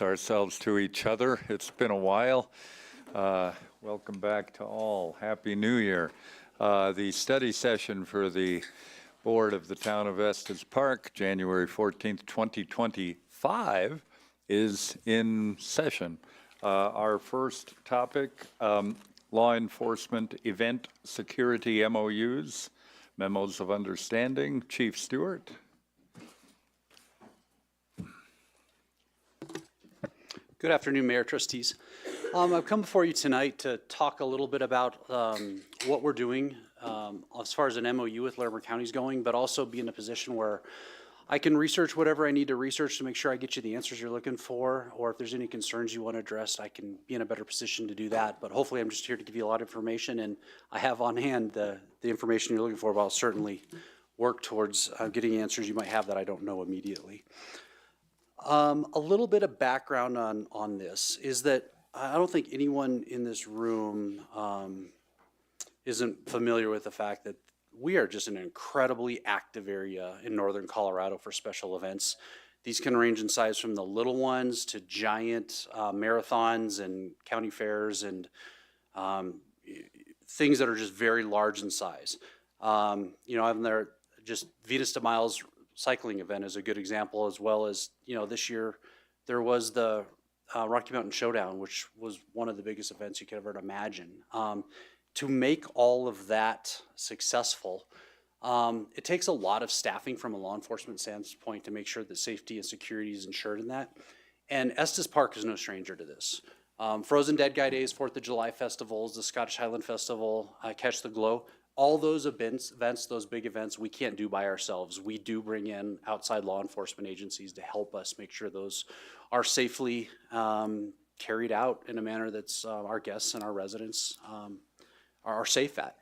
Ourselves to each other. It's been a while. Welcome back to all. Happy New Year. The study session for the Board of the Town of Estes Park, January 14th, 2025, is in session. Our first topic, law enforcement event security MOUs, memos of understanding. Chief Stewart. Good afternoon, Mayor, Trustees. I've come before you tonight to talk a little bit about what we're doing as far as an MOU with Larimer County is going, but also be in a position where I can research whatever I need to research to make sure I get you the answers you're looking for, or if there's any concerns you want to address, I can be in a better position to do that. But hopefully I'm just here to give you a lot of information, and I have on hand the information you're looking for, but I'll certainly work towards getting answers you might have that I don't know immediately. A little bit of background on this is that I don't think anyone in this room isn't familiar with the fact that we are just an incredibly active area in northern Colorado for special events. These can range in size from the little ones to giant marathons and county fairs and things that are just very large in size. I'm there, just Venus to Miles cycling event is a good example, as well as, this year there was the Rocky Mountain Showdown, which was one of the biggest events you could ever imagine. To make all of that successful, it takes a lot of staffing from a law enforcement standpoint to make sure that safety and security is ensured in that. And Estes Park is no stranger to this. Frozen Dead Guy Days, 4th of July festivals, the Scottish Highland Festival, Catch the Glow, all those events, those big events, we can't do by ourselves. We do bring in outside law enforcement agencies to help us make sure those are safely carried out in a manner that's our guests and our residents are safe at.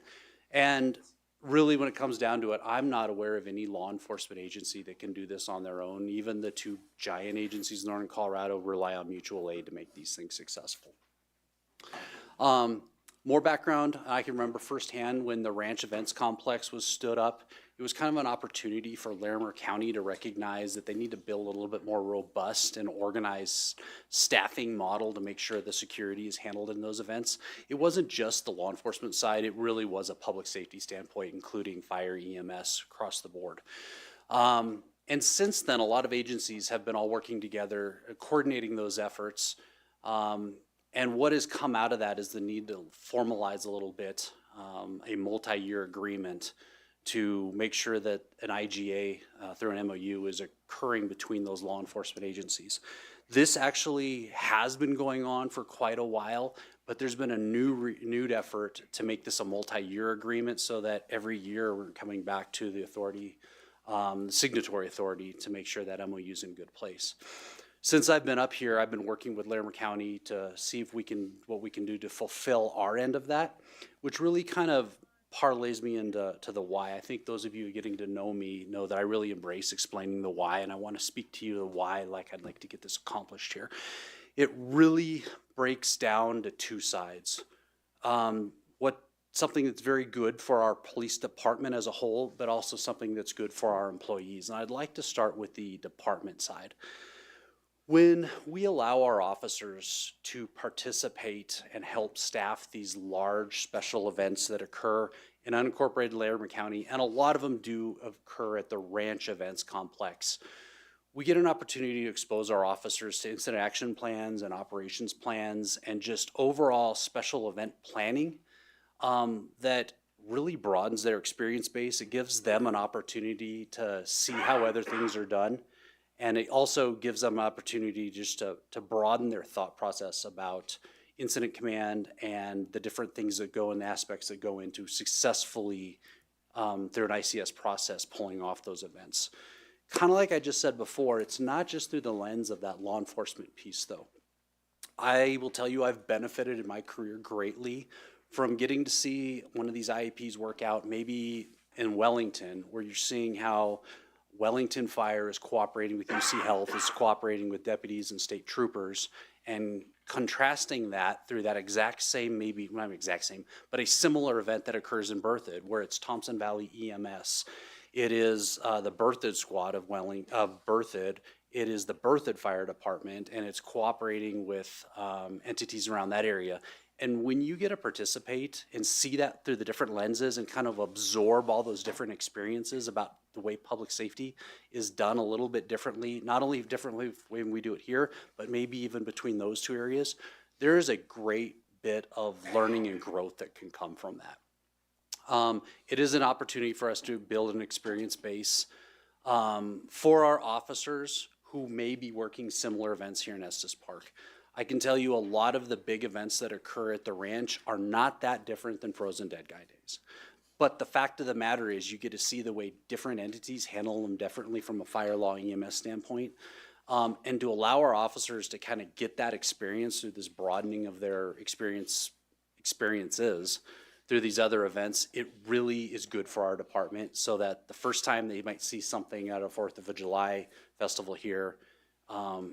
And really, when it comes down to it, I'm not aware of any law enforcement agency that can do this on their own. Even the two giant agencies in northern Colorado rely on mutual aid to make these things successful. More background, I can remember firsthand when the Ranch Events Complex was stood up. It was kind of an opportunity for Larimer County to recognize that they need to build a little bit more robust and organized staffing model to make sure the security is handled in those events. It wasn't just the law enforcement side, it really was a public safety standpoint, including fire, EMS, across the board. And since then, a lot of agencies have been all working together, coordinating those efforts. And what has come out of that is the need to formalize a little bit a multi-year agreement to make sure that an IGA through an MOU is occurring between those law enforcement agencies. This actually has been going on for quite a while, but there's been a renewed effort to make this a multi-year agreement so that every year we're coming back to the authority, the signatory authority, to make sure that MOU is in a good place. Since I've been up here, I've been working with Larimer County to see if what we can do to fulfill our end of that, which really kind of parlays me into the why. I think those of you getting to know me know that I really embrace explaining the why, and I want to speak to you the why like I'd like to get this accomplished here. It really breaks down to two sides. Something that's very good for our police department as a whole, but also something that's good for our employees. And I'd like to start with the department side. When we allow our officers to participate and help staff these large special events that occur in unincorporated Larimer County, and a lot of them do occur at the Ranch Events Complex, we get an opportunity to expose our officers to incident action plans and operations plans and just overall special event planning that really broadens their experience base. It gives them an opportunity to see how other things are done. And it also gives them an opportunity just to broaden their thought process about incident command and the different things that go and aspects that go into successfully through an ICS process pulling off those events. Kind of like I just said before, it's not just through the lens of that law enforcement piece though. I will tell you I've benefited in my career greatly from getting to see one of these IEPs work out, maybe in Wellington, where you're seeing how Wellington Fire is cooperating with UC Health, is cooperating with deputies and state troopers, and contrasting that through that exact same, maybe not exact same, but a similar event that occurs in Berthoud, where it's Thompson Valley EMS. It is the Berthoud squad of Berthoud it is the Berthoud Fire Department, and it's cooperating with entities around that area. And when you get to participate and see that through the different lenses and kind of absorb all those different experiences about the way public safety is done a little bit differently, not only differently when we do it here, but maybe even between those two areas, there is a great bit of learning and growth that can come from that. It is an opportunity for us to build an experience base for our officers who may be working similar events here in Estes Park. I can tell you a lot of the big events that occur at the ranch are not that different than Frozen Dead Guy Days. But the fact of the matter is you get to see the way different entities handle them differently from a fire law EMS standpoint. And to allow our officers to kind of get that experience through this broadening of their experiences through these other events, it really is good for our department, so that the first time they might see something at a 4th of July festival here,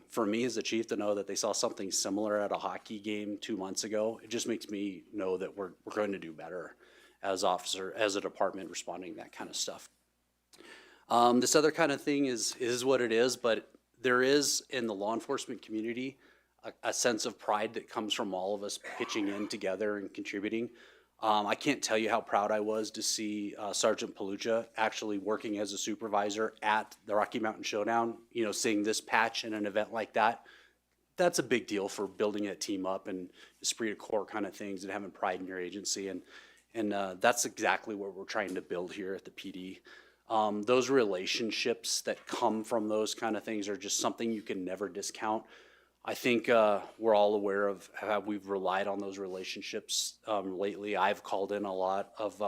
for me as a chief to know that they saw something similar at a hockey game 2 months ago, it just makes me know that we're going to do better as a department responding to that kind of stuff. This other kind of thing is what it is, but there is in the law enforcement community a sense of pride that comes from all of us pitching in together and contributing. I can't tell you how proud I was to see Sergeant Palucha actually working as a supervisor at the Rocky Mountain Showdown. You know, seeing this patch in an event like that, that's a big deal for building a team up and esprit de corps kind of things and having pride in your agency. And that's exactly what we're trying to build here at the PD. Those relationships that come from those kind of things are just something you can never discount. I think we're all aware of how we've relied on those relationships lately. I've called in a lot of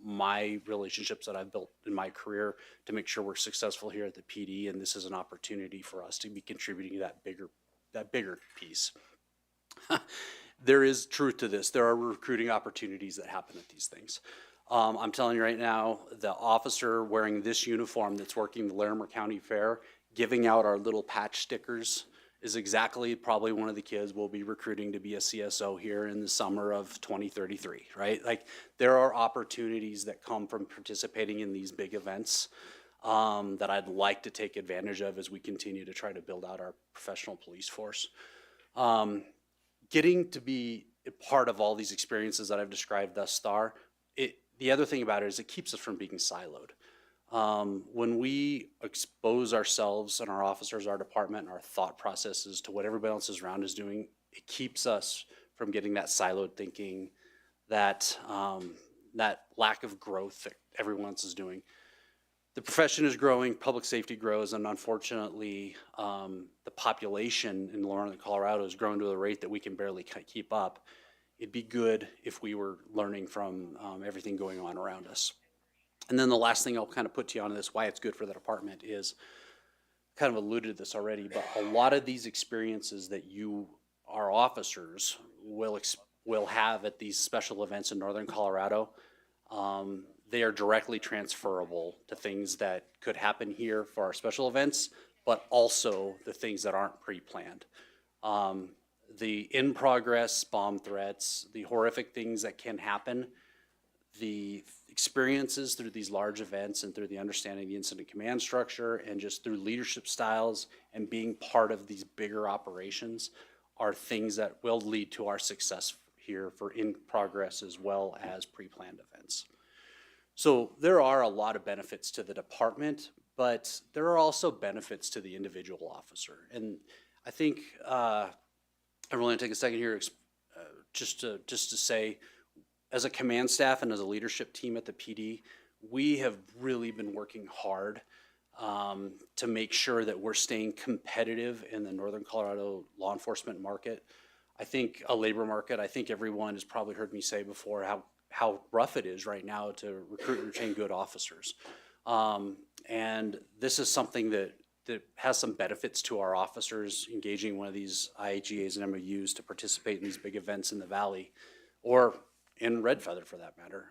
my relationships that I've built in my career to make sure we're successful here at the PD, and this is an opportunity for us to be contributing to that bigger piece. There is truth to this. There are recruiting opportunities that happen at these things. I'm telling you right now, the officer wearing this uniform that's working the Larimer County Fair, giving out our little patch stickers, is exactly probably one of the kids we'll be recruiting to be a CSO here in the summer of 2033, right? Like, there are opportunities that come from participating in these big events that I'd like to take advantage of as we continue to try to build out our professional police force. Getting to be a part of all these experiences that I've described thus far, the other thing about it is it keeps us from being siloed. When we expose ourselves and our officers, our department, and our thought processes to what everybody else around is doing, it keeps us from getting that siloed thinking, that lack of growth that everyone else is doing. The profession is growing, public safety grows, and unfortunately, the population in northern Colorado has grown to a rate that we can barely keep up. It'd be good if we were learning from everything going on around us. And then the last thing I'll kind of put to you on this, why it's good for the department, is kind of alluded to this already, but a lot of these experiences that you, our officers, will have at these special events in northern Colorado, they are directly transferable to things that could happen here for our special events, but also the things that aren't pre-planned. The in-progress bomb threats, the horrific things that can happen, the experiences through these large events and through the understanding the incident command structure and just through leadership styles and being part of these bigger operations are things that will lead to our success here for in progress as well as pre-planned events. So there are a lot of benefits to the department, but there are also benefits to the individual officer. And I think I really want to take a second here just to say, as a command staff and as a leadership team at the PD, we have really been working hard to make sure that we're staying competitive in the northern Colorado law enforcement market. I think a labor market, I think everyone has probably heard me say before how rough it is right now to recruit and retain good officers. And this is something that has some benefits to our officers engaging one of these IHEAs and MOUs to participate in these big events in the Valley, or in Red Feather for that matter.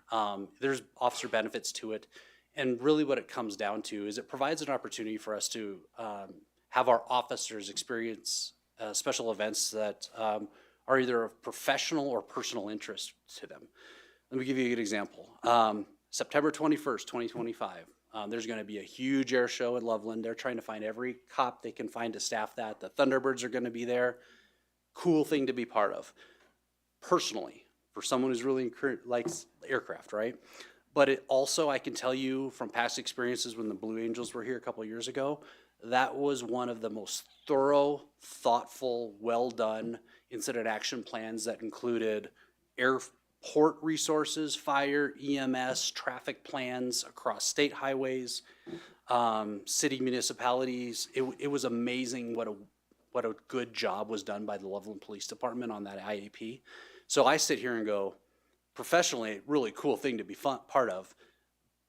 There's officer benefits to it. And really what it comes down to is it provides an opportunity for us to have our officers experience special events that are either of professional or personal interest to them. Let me give you a good example. September 21st, 2025, There's going to be a huge air show in Loveland. They're trying to find every cop they can find to staff that. The Thunderbirds are going to be there. Cool thing to be part of. Personally, for someone who's really likes aircraft, right? But it also, I can tell you from past experiences when the Blue Angels were here a couple of years ago, that was one of the most thorough, thoughtful, well-done incident action plans that included airport resources, fire, EMS, traffic plans across state highways, city municipalities. It was amazing what a good job was done by the Loveland Police Department on that IAP. So I sit here and go, professionally, really cool thing to be part of.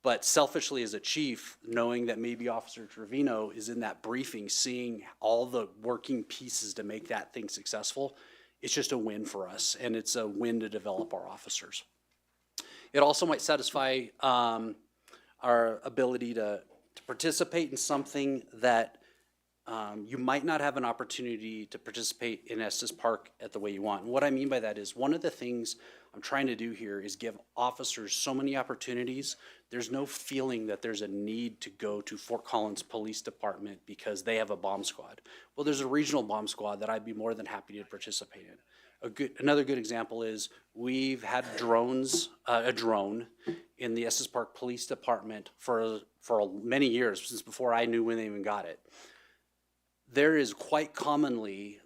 But selfishly as a chief, knowing that maybe Officer Trevino is in that briefing, seeing all the working pieces to make that thing successful, it's just a win for us, and it's a win to develop our officers. It also might satisfy our ability to participate in something that you might not have an opportunity to participate in Estes Park at the way you want. And what I mean by that is one of the things I'm trying to do here is give officers so many opportunities. There's no feeling that there's a need to go to Fort Collins Police Department because they have a bomb squad. Well, there's a regional bomb squad that I'd be more than happy to participate in. Another good example is we've had a drone in the Estes Park Police Department for many years, since before I knew when they even got it. There is quite commonly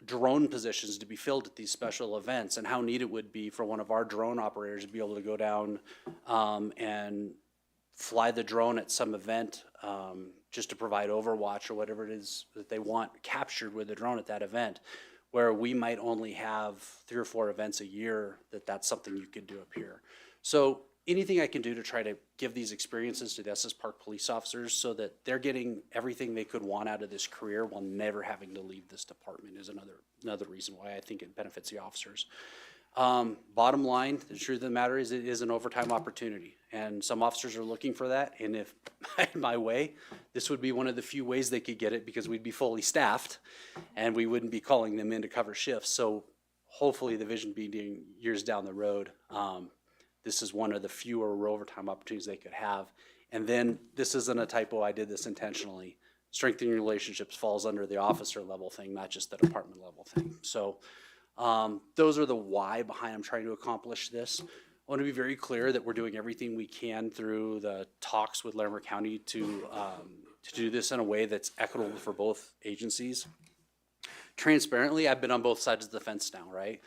drone positions to be filled at these special events, and how neat it would be for one of our drone operators to be able to go down and fly the drone at some event just to provide overwatch or whatever it is that they want captured with the drone at that event, where we might only have 3 or 4 events a year. That's something you could do up here. So anything I can do to try to give these experiences to the Estes Park police officers so that they're getting everything they could want out of this career while never having to leave this department is another reason why I think it benefits the officers. Bottom line, the truth of the matter is it is an overtime opportunity, and some officers are looking for that. And if in my way, this would be one of the few ways they could get it, because we'd be fully staffed and we wouldn't be calling them in to cover shifts. So hopefully the vision being years down the road, this is one of the fewer overtime opportunities they could have. And then this isn't a typo, I did this intentionally. Strengthening relationships falls under the officer level thing, not just the department level thing. So those are the why behind I'm trying to accomplish this. I want to be very clear that we're doing everything we can through the talks with Larimer County to do this in a way that's equitable for both agencies. Transparently, I've been on both sides of the fence now, right?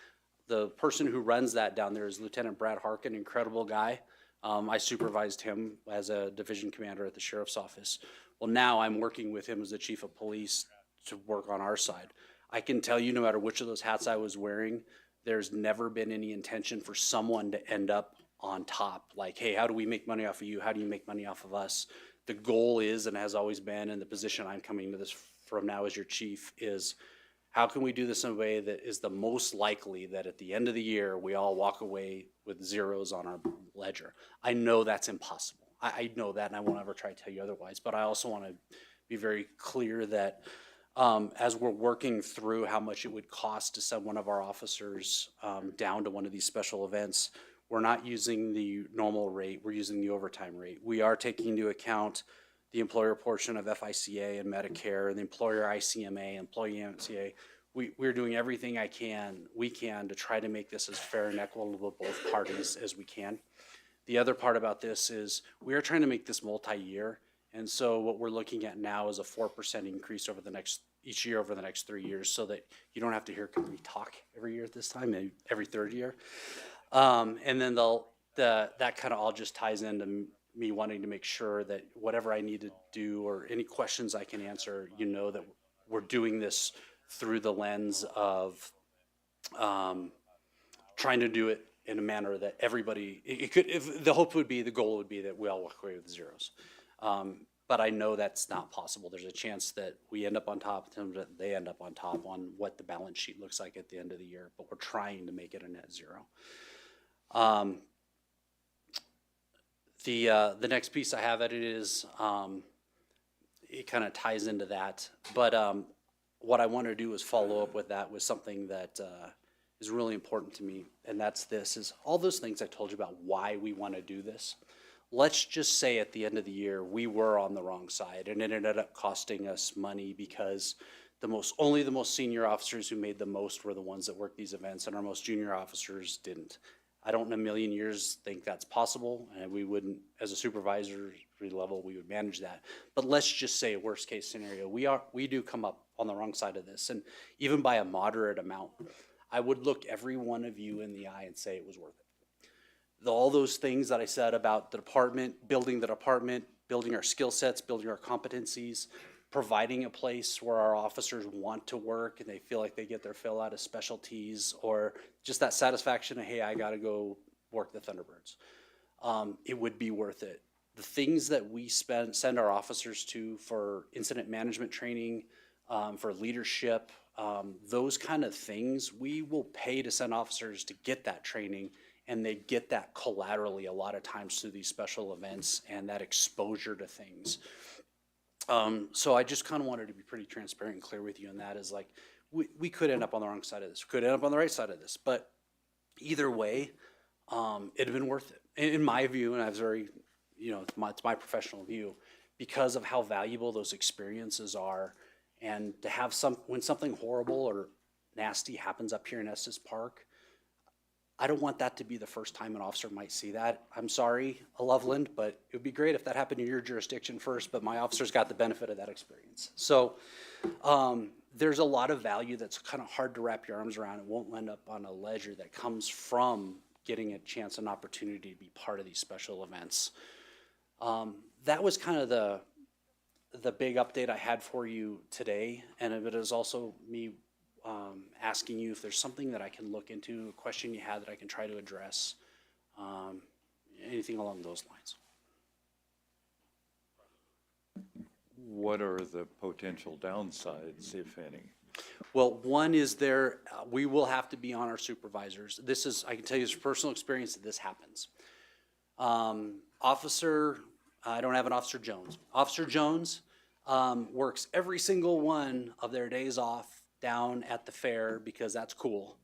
The person who runs that down there is Lieutenant Brad Harkin, incredible guy. I supervised him as a division commander at the sheriff's office. Well, now I'm working with him as the chief of police to work on our side. I can tell you, no matter which of those hats I was wearing, there's never been any intention for someone to end up on top. Like, hey, how do we make money off of you? How do you make money off of us? The goal is, and has always been, and the position I'm coming to this from now as your chief is, how can we do this in a way that is the most likely that at the end of the year, we all walk away with zeros on our ledger? I know that's impossible. I know that, and I won't ever try to tell you otherwise, but I also want to be very clear that as we're working through how much it would cost to send one of our officers down to one of these special events, we're not using the normal rate, we're using the overtime rate. We are taking into account the employer portion of FICA and Medicare, and the employer ICMA, employee MCA. We're doing everything we can to try to make this as fair and equitable to both parties as we can. The other part about this is we are trying to make this multi-year, and so what we're looking at now is a 4% increase each year over the next 3 years, so that you don't have to hear me talk every year at this time, maybe every third year. And then that kind of all just ties into me wanting to make sure that whatever I need to do or any questions I can answer, you know that we're doing this through the lens of trying to do it in a manner that everybody, the goal would be that we all walk away with zeros. But I know that's not possible. There's a chance that we end up on top, that they end up on top on what the balance sheet looks like at the end of the year, but we're trying to make it a net zero. The next piece I have at it is, it kind of ties into that, but what I want to do is follow up with that with something that is really important to me, and that's is all those things I told you about why we want to do this. let's just say at the end of the year, we were on the wrong side and it ended up costing us money because only the most senior officers who made the most were the ones that worked these events and our most junior officers didn't. I don't in a million years think that's possible, and we wouldn't, as a supervisory level, we would manage that. But let's just say worst case scenario, we do come up on the wrong side of this, and even by a moderate amount, I would look every one of you in the eye and say it was worth it. All those things that I said about the department, building our skill sets, building our competencies, providing a place where our officers want to work and they feel like they get their fill out of specialties, or just that satisfaction of, hey, I got to go work the Thunderbirds. It would be worth it. The things that we send our officers to for incident management training, for leadership, those kind of things, we will pay to send officers to get that training, and they get that collaterally a lot of times through these special events and that exposure to things. So I just kind of wanted to be pretty transparent and clear with you, and that is like, we could end up on the wrong side of this, could end up on the right side of this, but either way, it'd have been worth it, in my view, and I was very, it's my professional view, because of how valuable those experiences are, and to have when something horrible or nasty happens up here in Estes Park, I don't want that to be the first time an officer might see that. I'm sorry, Loveland, but it would be great if that happened in your jurisdiction first, but my officers got the benefit of that experience. So there's a lot of value that's kind of hard to wrap your arms around. It won't end up on a ledger that comes from getting a chance and opportunity to be part of these special events. That was kind of the big update I had for you today, and it is also me asking you if there's something that I can look into, a question you had that I can try to address, anything along those lines. What are the potential downsides, if any? Well, one is we will have to be on our supervisors. This is, I can tell you from personal experience that this happens. I don't have an Officer Jones. Officer Jones works every single one of their days off down at the fair because that's cool,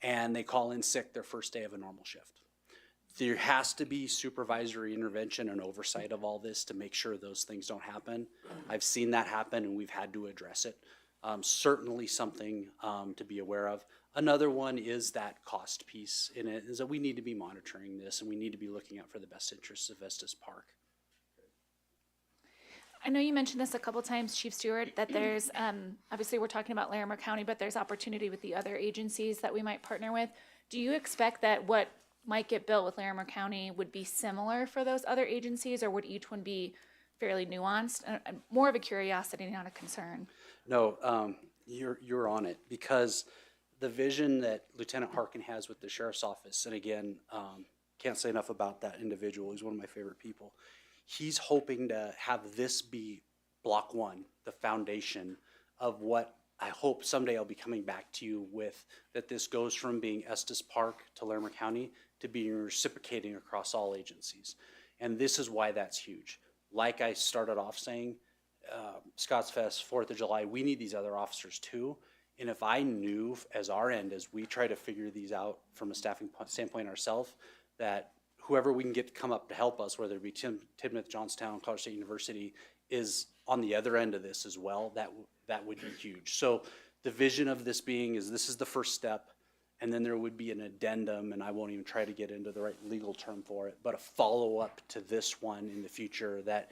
and they call in sick their first day of a normal shift. There has to be supervisory intervention and oversight of all this to make sure those things don't happen. I've seen that happen, and we've had to address it. Certainly something to be aware of. Another one is that cost piece in it, is that we need to be monitoring this, and we need to be looking out for the best interests of Estes Park. I know you mentioned this a couple times, Chief Stewart, that there's, obviously we're talking about Larimer County, but there's opportunity with the other agencies that we might partner with. Do you expect that what might get built with Larimer County would be similar for those other agencies, or would each one be fairly nuanced? More of a curiosity, not a concern. No, you're on it, because the vision that Lieutenant Harkin has with the Sheriff's Office, and again, can't say enough about that individual, he's one of my favorite people. He's hoping to have this be block one, the foundation of what I hope someday I'll be coming back to you with, that this goes from being Estes Park to Larimer County to being reciprocating across all agencies. And this is why that's huge. Like I started off saying, Scotts Fest, 4th of July, we need these other officers too. And if I knew as our end, as we try to figure these out from a staffing standpoint ourselves, that whoever we can get to come up to help us, whether it be Timoth, Johnstown, Colorado State University, is on the other end of this as well, that would be huge. So the vision of this being is this is the first step, and then there would be an addendum, and I won't even try to get into the right legal term for it, but a follow-up to this one in the future, that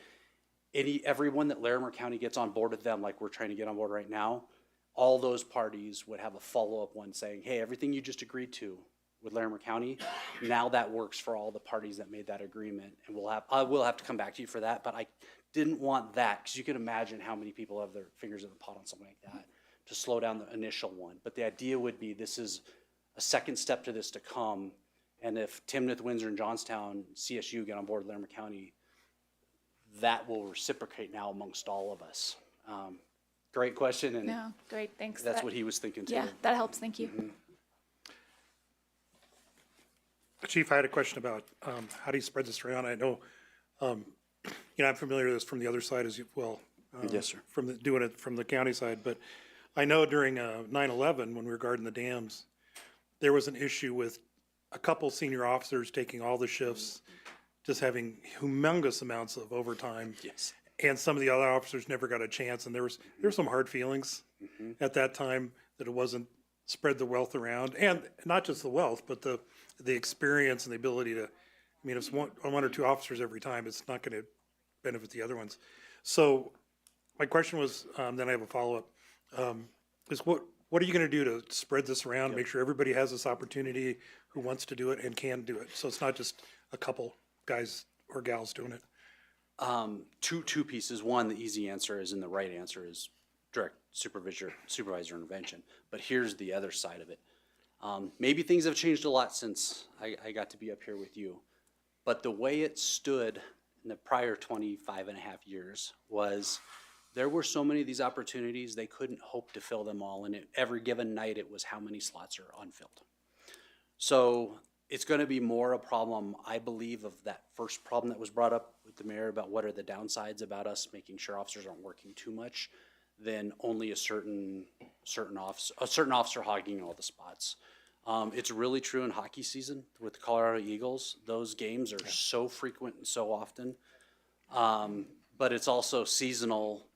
everyone that Larimer County gets on board with them, like we're trying to get on board right now, all those parties would have a follow-up one saying, hey, everything you just agreed to with Larimer County, now that works for all the parties that made that agreement. And I will have to come back to you for that, but I didn't want that, because you can imagine how many people have their fingers in the pot on something like that, to slow down the initial one. But the idea would be this is a second step to this to come, and if Timoth, Windsor, and Johnstown, CSU get on board with Larimer County, that will reciprocate now amongst all of us. Great question, and No, great, thanks. that's what he was thinking too. Yeah, that helps, thank you. Mm-hmm. Chief, I had a question about how do you spread this around? I know, I'm familiar with this from the other side as well. Yes, sir. Doing it from the county side, but I know during 9/11, when we were guarding the dams, there was an issue with a couple senior officers taking all the shifts just having humongous amounts of overtime. Yes. And some of the other officers never got a chance, and there were some hard feelings at that time that it wasn't spread the wealth around, and not just the wealth, but the experience and the ability to, I mean, if it's one or two officers every time, it's not gonna benefit the other ones. So my question was, then I have a follow-up, is what are you gonna do to spread this around, make sure everybody has this opportunity who wants to do it and can do it? So it's not just a couple guys or gals doing it. Two pieces. One, the easy answer is, and the right answer is direct supervisor intervention. But here's the other side of it. Maybe things have changed a lot since I got to be up here with you. But the way it stood in the prior 25 and a half years was there were so many of these opportunities, they couldn't hope to fill them all. And every given night, it was how many slots are unfilled. So it's going to be more a problem, I believe, of that first problem that was brought up with the mayor about what are the downsides about us making sure officers aren't working too much, than only a certain officer hogging all the spots. It's really true in hockey season with the Colorado Eagles. Those games are so frequent and so often, but it's also seasonal.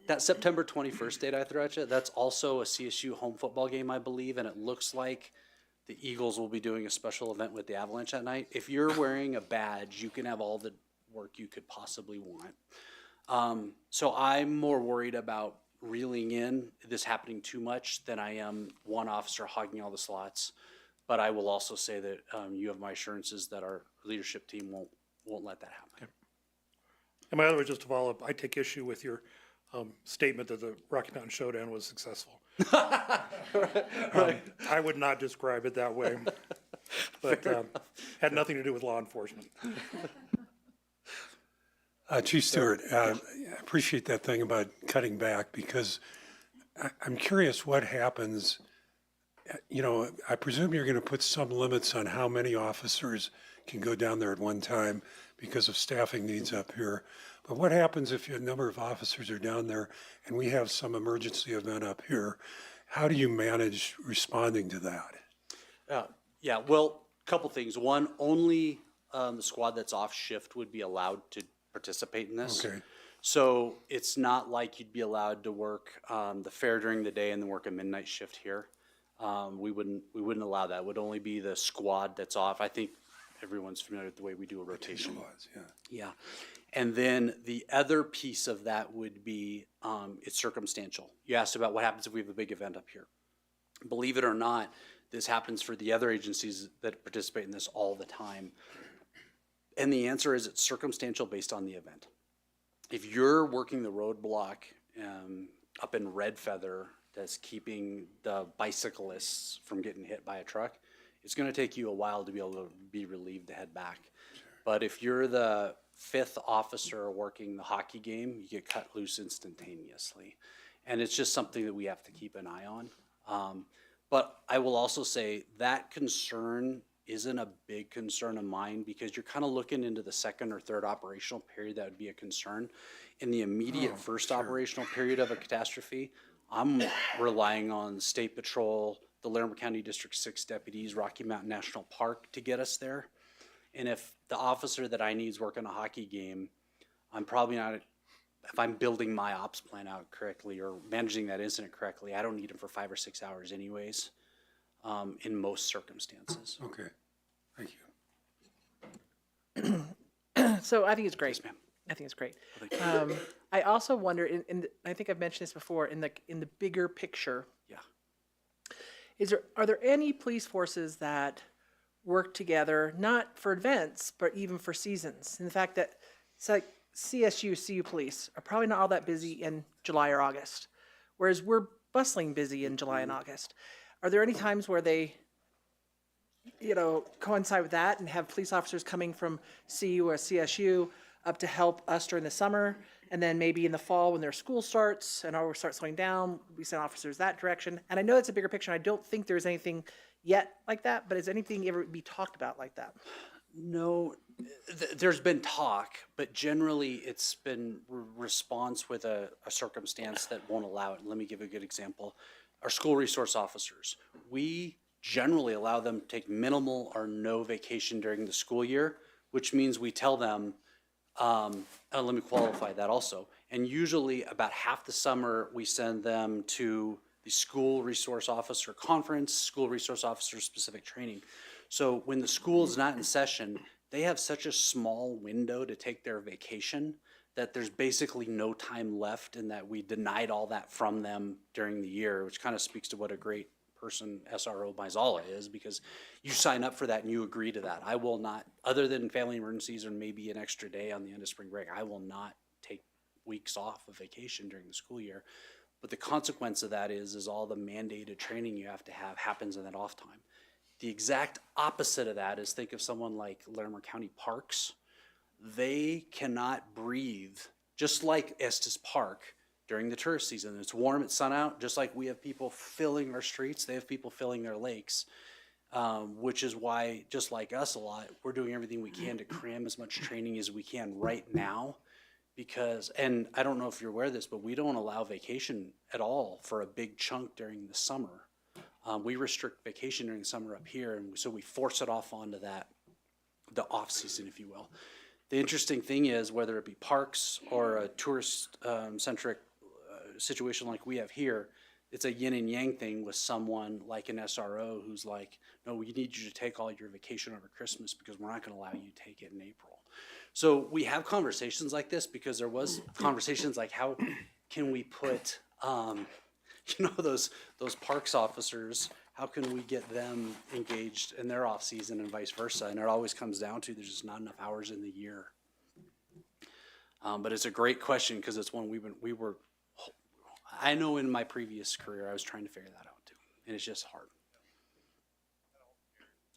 That September 21st date I threw at you, that's also a CSU home football game, I believe, and it looks like the Eagles will be doing a special event with the Avalanche that night. If you're wearing a badge, you can have all the work you could possibly want. So I'm more worried about reeling in this happening too much than I am one officer hogging all the slots. But I will also say that you have my assurances that our leadership team won't let that happen. And my other was just to follow up, I take issue with your statement that the Rocky Mountain Showdown was successful. I would not describe it that way, but had nothing to do with law enforcement. Chief Stewart, I appreciate that thing about cutting back, because I'm curious what happens. You know, I presume you're going to put some limits on how many officers can go down there at one time because of staffing needs up here. But what happens if a number of officers are down there and we have some emergency event up here? How do you manage responding to that? Yeah, well, a couple things. One, only the squad that's off shift would be allowed to participate in this. Okay. So it's not like you'd be allowed to work the fair during the day and then work a midnight shift here. We wouldn't allow that. It would only be the squad that's off. I think everyone's familiar with the way we do a rotation. Squads, yeah. Yeah. And then the other piece of that would be it's circumstantial. You asked about what happens if we have a big event up here. Believe it or not, this happens for the other agencies that participate in this all the time. And the answer is it's circumstantial based on the event. If you're working the roadblock up in Red Feather that's keeping the bicyclists from getting hit by a truck, it's going to take you a while to be able to be relieved to head back. But if you're the fifth officer working the hockey game, you get cut loose instantaneously. And it's just something that we have to keep an eye on. But I will also say that concern isn't a big concern of mine, because you're kind of looking into the second or third operational period that would be a concern. In the immediate first operational period of a catastrophe, I'm relying on State Patrol, the Larimer County District 6 deputies, Rocky Mountain National Park to get us there. And if the officer that I need is working a hockey game, I'm probably not, if I'm building my ops plan out correctly or managing that incident correctly, I don't need him for 5 or 6 hours anyways, in most circumstances. Okay, thank you. So I think it's great. Yes, ma'am. I think it's great. I also wonder, I think I've mentioned this before, in the bigger picture, Yeah. are there any police forces that work together, not for events, but even for seasons? And the fact that it's like CSU, CU police are probably not all that busy in July or August, whereas we're bustling busy in July and August. Are there any times where they, coincide with that and have police officers coming from CU or CSU up to help us during the summer? And then maybe in the fall when their school starts and our starts slowing down, we send officers that direction. And I know it's a bigger picture. And I don't think there's anything yet like that, but is anything ever be talked about like that? No, there's been talk, but generally it's been response with a circumstance that won't allow it. Let me give a good example. Our school resource officers, we generally allow them to take minimal or no vacation during the school year, which means we tell them, let me qualify that also. And usually about half the summer, we send them to the school resource officer conference, school resource officer specific training. So when the school is not in session, they have such a small window to take their vacation that there's basically no time left, and that we denied all that from them during the year, which kind of speaks to what a great person SRO Maisala is, because you sign up for that and you agree to that. I will not, other than family emergencies or maybe an extra day on the end of spring break, I will not take weeks off of vacation during the school year. But the consequence of that is all the mandated training you have to have happens in that off time. The exact opposite of that is, think of someone like Larimer County Parks. They cannot breathe, just like Estes Park during the tourist season. It's warm, it's sun out, just like we have people filling our streets, they have people filling their lakes, which is why, just like us a lot, we're doing everything we can to cram as much training as we can right now. Because, and I don't know if you're aware of this, but we don't allow vacation at all for a big chunk during the summer. We restrict vacation during the summer up here, and so we force it off onto that, the off season, if you will. The interesting thing is, whether it be parks or a tourist centric situation like we have here, it's a yin and yang thing with someone like an SRO who's like, no, we need you to take all your vacation over Christmas because we're not going to allow you to take it in April. So we have conversations like this because there was conversations like, how can we put, those parks officers, how can we get them engaged in their off season and vice versa? And it always comes down to, there's just not enough hours in the year. But it's a great question, because it's one I know in my previous career, I was trying to figure that out too. And it's just hard.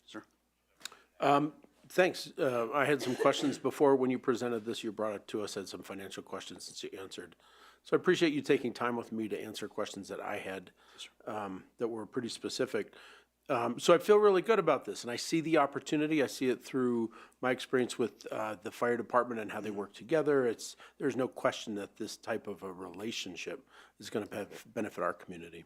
Sir? Thanks. I had some questions before. When you presented this, you brought it to us, had some financial questions that you answered. So I appreciate you taking time with me to answer questions that I had that were pretty specific. So I feel really good about this, and I see the opportunity. I see it through my experience with the fire department and how they work together. There's no question that this type of a relationship is going to benefit our community.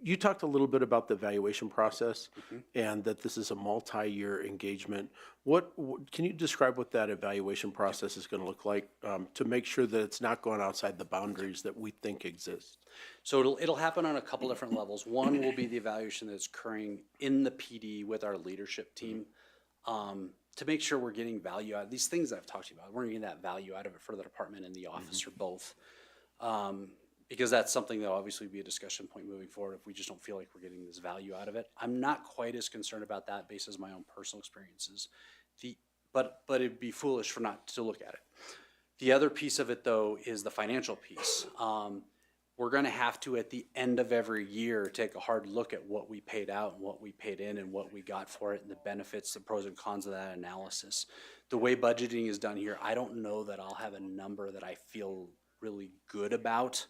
You talked a little bit about the evaluation process and that this is a multi-year engagement. What can you describe what that evaluation process is going to look like to make sure that it's not going outside the boundaries that we think exist? So it'll happen on a couple different levels. One will be the evaluation that's occurring in the PD with our leadership team to make sure we're getting value out of these things that I've talked to you about. We're getting that value out of it for the department and the office or both. Because that's something that'll obviously be a discussion point moving forward if we just don't feel like we're getting this value out of it. I'm not quite as concerned about that based on my own personal experiences. But it'd be foolish for not to look at it. The other piece of it, though, is the financial piece. We're going to have to, at the end of every year, take a hard look at what we paid out and what we paid in and what we got for it and the benefits, the pros and cons of that analysis. The way budgeting is done here, I don't know that I'll have a number that I feel really good about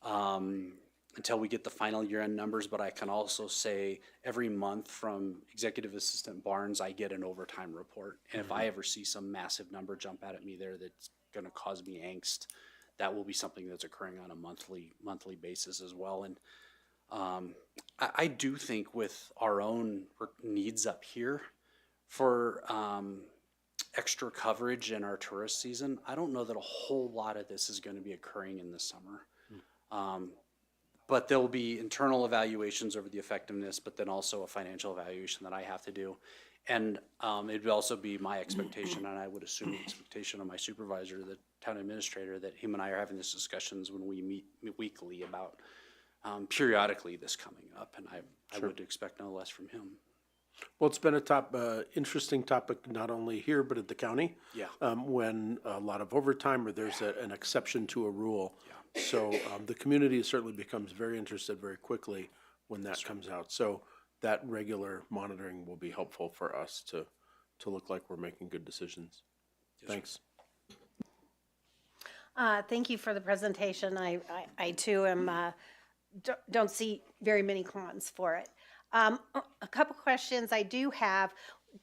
until we get the final year-end numbers, but I can also say every month from Executive Assistant Barnes, I get an overtime report. And if I ever see some massive number jump out at me there that's going to cause me angst, that will be something that's occurring on a monthly basis as well. And I do think with our own needs up here for extra coverage in our tourist season, I don't know that a whole lot of this is going to be occurring in the summer. But there'll be internal evaluations over the effectiveness, but then also a financial evaluation that I have to do. And it would also be my expectation, and I would assume the expectation of my supervisor, the town administrator, that him and I are having these discussions when we meet weekly about periodically this coming up, and I would expect no less from him. Well, it's been a interesting topic, not only here, but at the county. Yeah. When a lot of overtime or there's an exception to a rule. Yeah. So the community certainly becomes very interested very quickly when that comes out. So that regular monitoring will be helpful for us to look like we're making good decisions. Yes, thanks. Thank you for the presentation. I too am, don't see very many cons for it. A couple questions I do have.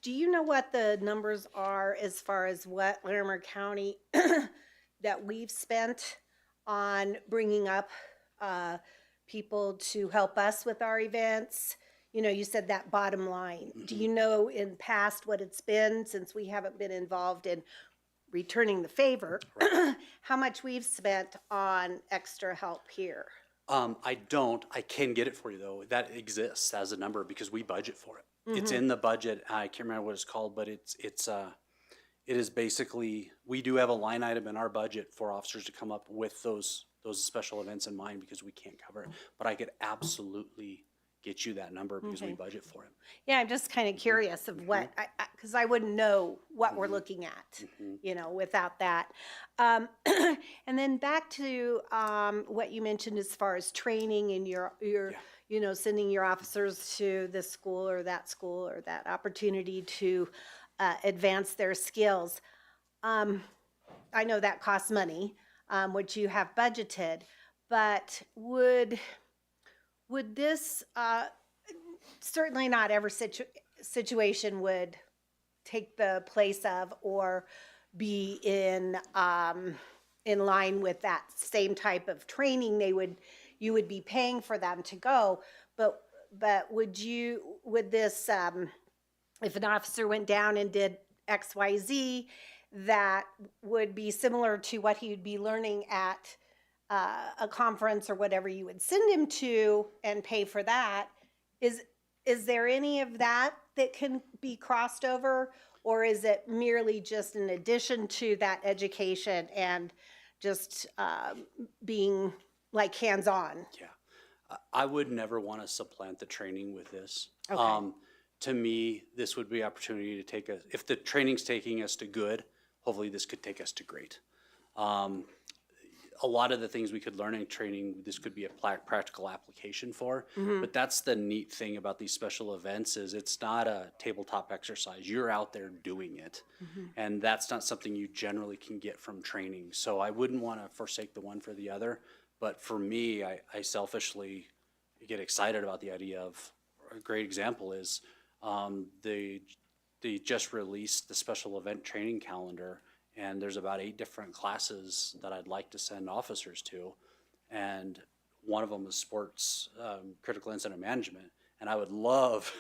Do you know what the numbers are as far as what Larimer County that we've spent on bringing up people to help us with our events? you know, you said that bottom line. Do you know in past what it's been, since we haven't been involved in returning the favor, how much we've spent on extra help here? I don't. I can get it for you though. That exists as a number because we budget for it. It's in the budget. I can't remember what it's called, but it is basically, we do have a line item in our budget for officers to come up with those special events in mind because we can't cover it. But I could absolutely get you that number because we budget for it. Yeah, I'm just kind of curious of what, because I wouldn't know what we're looking at, you know, without that. And then back to what you mentioned as far as training and your you know, sending your officers to this school or that opportunity to advance their skills. I know that costs money, which you have budgeted, but would this, certainly not every situation would take the place of or be in line with that same type of training you would be paying for them to go, but would this, if an officer went down and did XYZ, that would be similar to what he would be learning at a conference or whatever you would send him to and pay for that? Is there any of that can be crossed over, or is it merely just in addition to that education and just being like hands-on? Yeah. I would never want to supplant the training with this. Okay. To me, this would be opportunity to take us, if the training's taking us to good, hopefully this could take us to great. A lot of the things we could learn in training, this could be a practical application for. But that's the neat thing about these special events is it's not a tabletop exercise. You're out there doing it. And that's not something you generally can get from training. So I wouldn't want to forsake the one for the other. But for me, I selfishly get excited about the idea of, a great example is they just released the special event training calendar, and there's about 8 different classes that I'd like to send officers to, and one of them is sports critical incident management, and I would love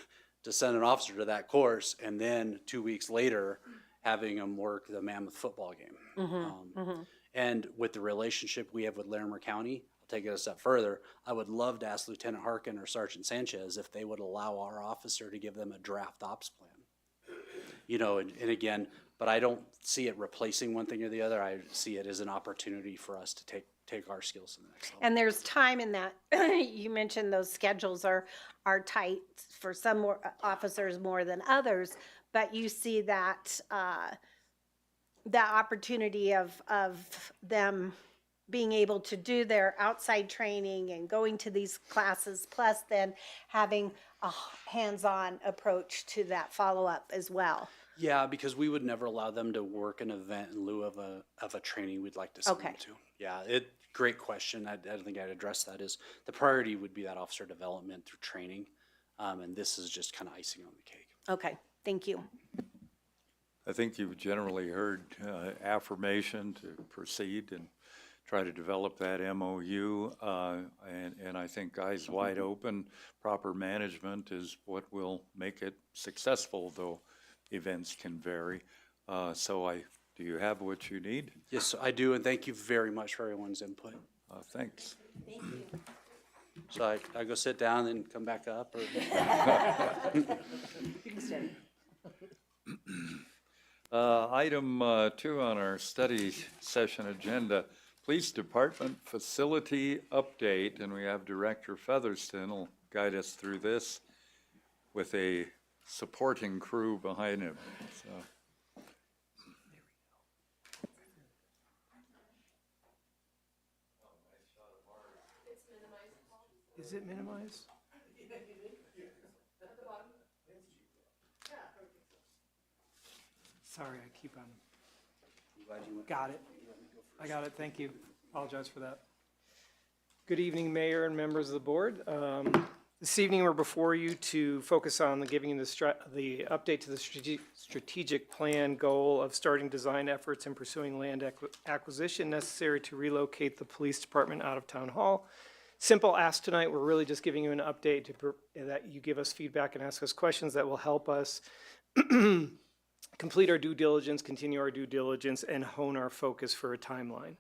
to send an officer to that course and then 2 weeks later having them work the Mammoth football game. And with the relationship we have with Larimer County, I'll take it a step further. I would love to ask Lieutenant Harkin or Sergeant Sanchez if they would allow our officer to give them a draft ops plan. You know, and again, but I don't see it replacing one thing or the other. I see it as an opportunity for us to take our skills to the next level. And there's time in that. You mentioned those schedules are tight for some more officers more than others, but you see that that opportunity of them being able to do their outside training and going to these classes, plus then having a hands-on approach to that follow-up as well. Yeah, because we would never allow them to work an event in lieu of a training we'd like to send them to. Yeah, great question. I don't think I'd address that. Is the priority would be that officer development through training, and this is just kind of icing on the cake. Okay, thank you. I think you've generally heard affirmation to proceed and try to develop that MOU, and I think eyes wide open, proper management is what will make it successful, though events can vary. Do you have what you need? Yes, I do, and thank you very much for everyone's input. Thanks. Thank you. So I go sit down and come back up, or? You can stay. Item 2 on our study session agenda, Police Department Facility Update, and we have Director Featherston will guide us through this with a supporting crew behind him. So. Is it minimized? Sorry, I keep on. Got it. I got it, thank you. Apologize for that. Good evening, Mayor and members of the board. This evening, we're before you to focus on giving you the update to the strategic plan goal of starting design efforts and pursuing land acquisition necessary to relocate the police department out of Town Hall simple ask tonight. We're really just giving you an update that you give us feedback and ask us questions that will help us complete our due diligence, continue our due diligence, and hone our focus for a timeline.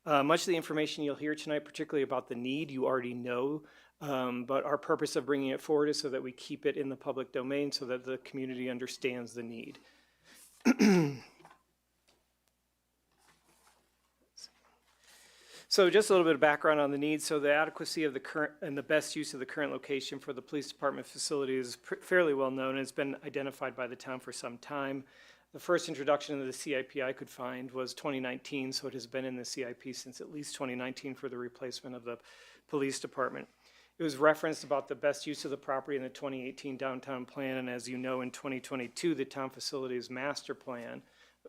Much of the information you'll hear tonight, particularly about the need, you already know, but our purpose of bringing it forward is so that we keep it in the public domain so that the community understands the need. So just a little bit of background on the need. So the adequacy of the current and the best use of the current location for the police department facility is fairly well known and it's been identified by the town for some time. The first introduction of the CIP I could find was 2019, so it has been in the CIP since at least 2019 for the replacement of the police department. It was referenced about the best use of the property in the 2018 downtown plan, and as you know, in 2022, the town facilities master plan,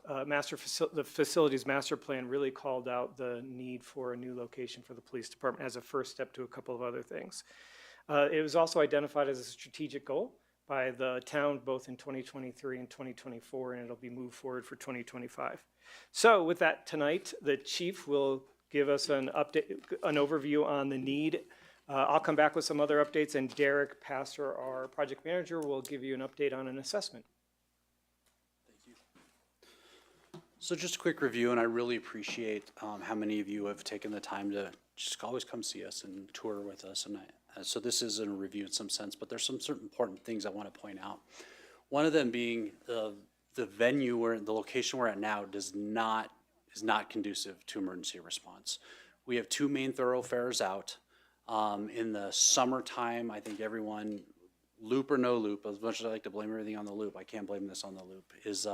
the facilities master plan really called out the need for a new location for the police department as a first step to a couple of other things. It was also identified as a strategic goal by the town both in 2023 and 2024, and it'll be moved forward for 2025. So with that tonight, the chief will give us an update, an overview on the need. I'll come back with some other updates, and Derek Pastor, our project manager, will give you an update on an assessment. So just a quick review, and I really appreciate how many of you have taken the time to just always come see us and tour with us. And so this isn't a review in some sense, but there's some certain important things I want to point out. One of them being the venue the location we're at now is not conducive to emergency response. We have two main thoroughfares out. In the summertime, I think everyone, loop or no loop, as much as I like to blame everything on the loop, I can't blame this on the loop, is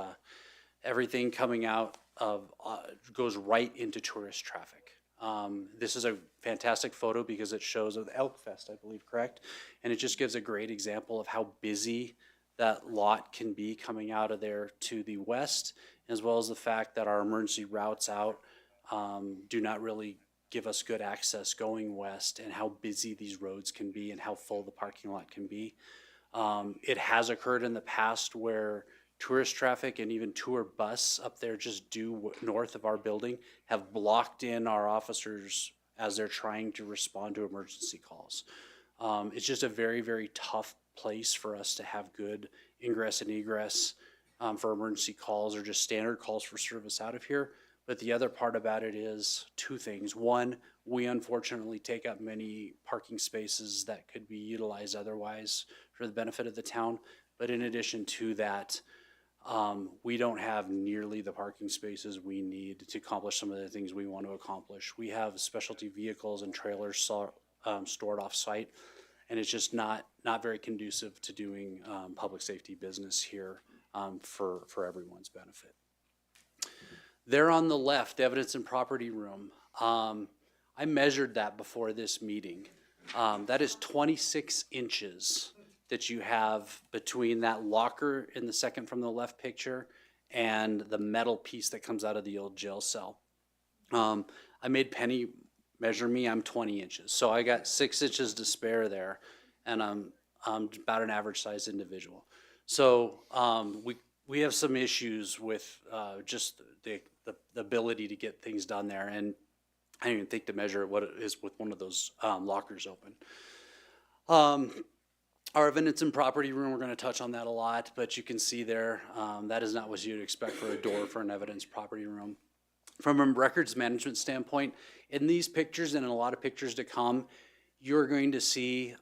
everything coming out of goes right into tourist traffic. This is a fantastic photo because it shows of Elk Fest, I believe, correct? And it just gives a great example of how busy that lot can be coming out of there to the west, as well as the fact that our emergency routes out do not really give us good access going west, and how busy these roads can be and how full the parking lot can be. It has occurred in the past where tourist traffic and even tour bus up there just due north of our building have blocked in our officers as they're trying to respond to emergency calls. It's just a very, very tough place for us to have good ingress and egress for emergency calls or just standard calls for service out of here. But the other part about it is two things. One, we unfortunately take up many parking spaces that could be utilized otherwise for the benefit of the town. But in addition to that, we don't have nearly the parking spaces we need to accomplish some of the things we want to accomplish. We have specialty vehicles and trailers stored off site, and it's just not very conducive to doing public safety business here for everyone's benefit. There on the left, evidence and property room. I measured that before this meeting. That is 26 inches that you have between that locker in the second from the left picture and the metal piece that comes out of the old jail cell. I made Penny measure me, I'm 20 inches. So I got 6 inches to spare there, and I'm about an average sized individual. So we have some issues with just the ability to get things done there, and I didn't even think to measure what it is with one of those lockers open. Our evidence and property room, we're going to touch on that a lot, but you can see there, that is not what you'd expect for a door for an evidence property room. From a records management standpoint, in these pictures and in a lot of pictures to come, you're going to see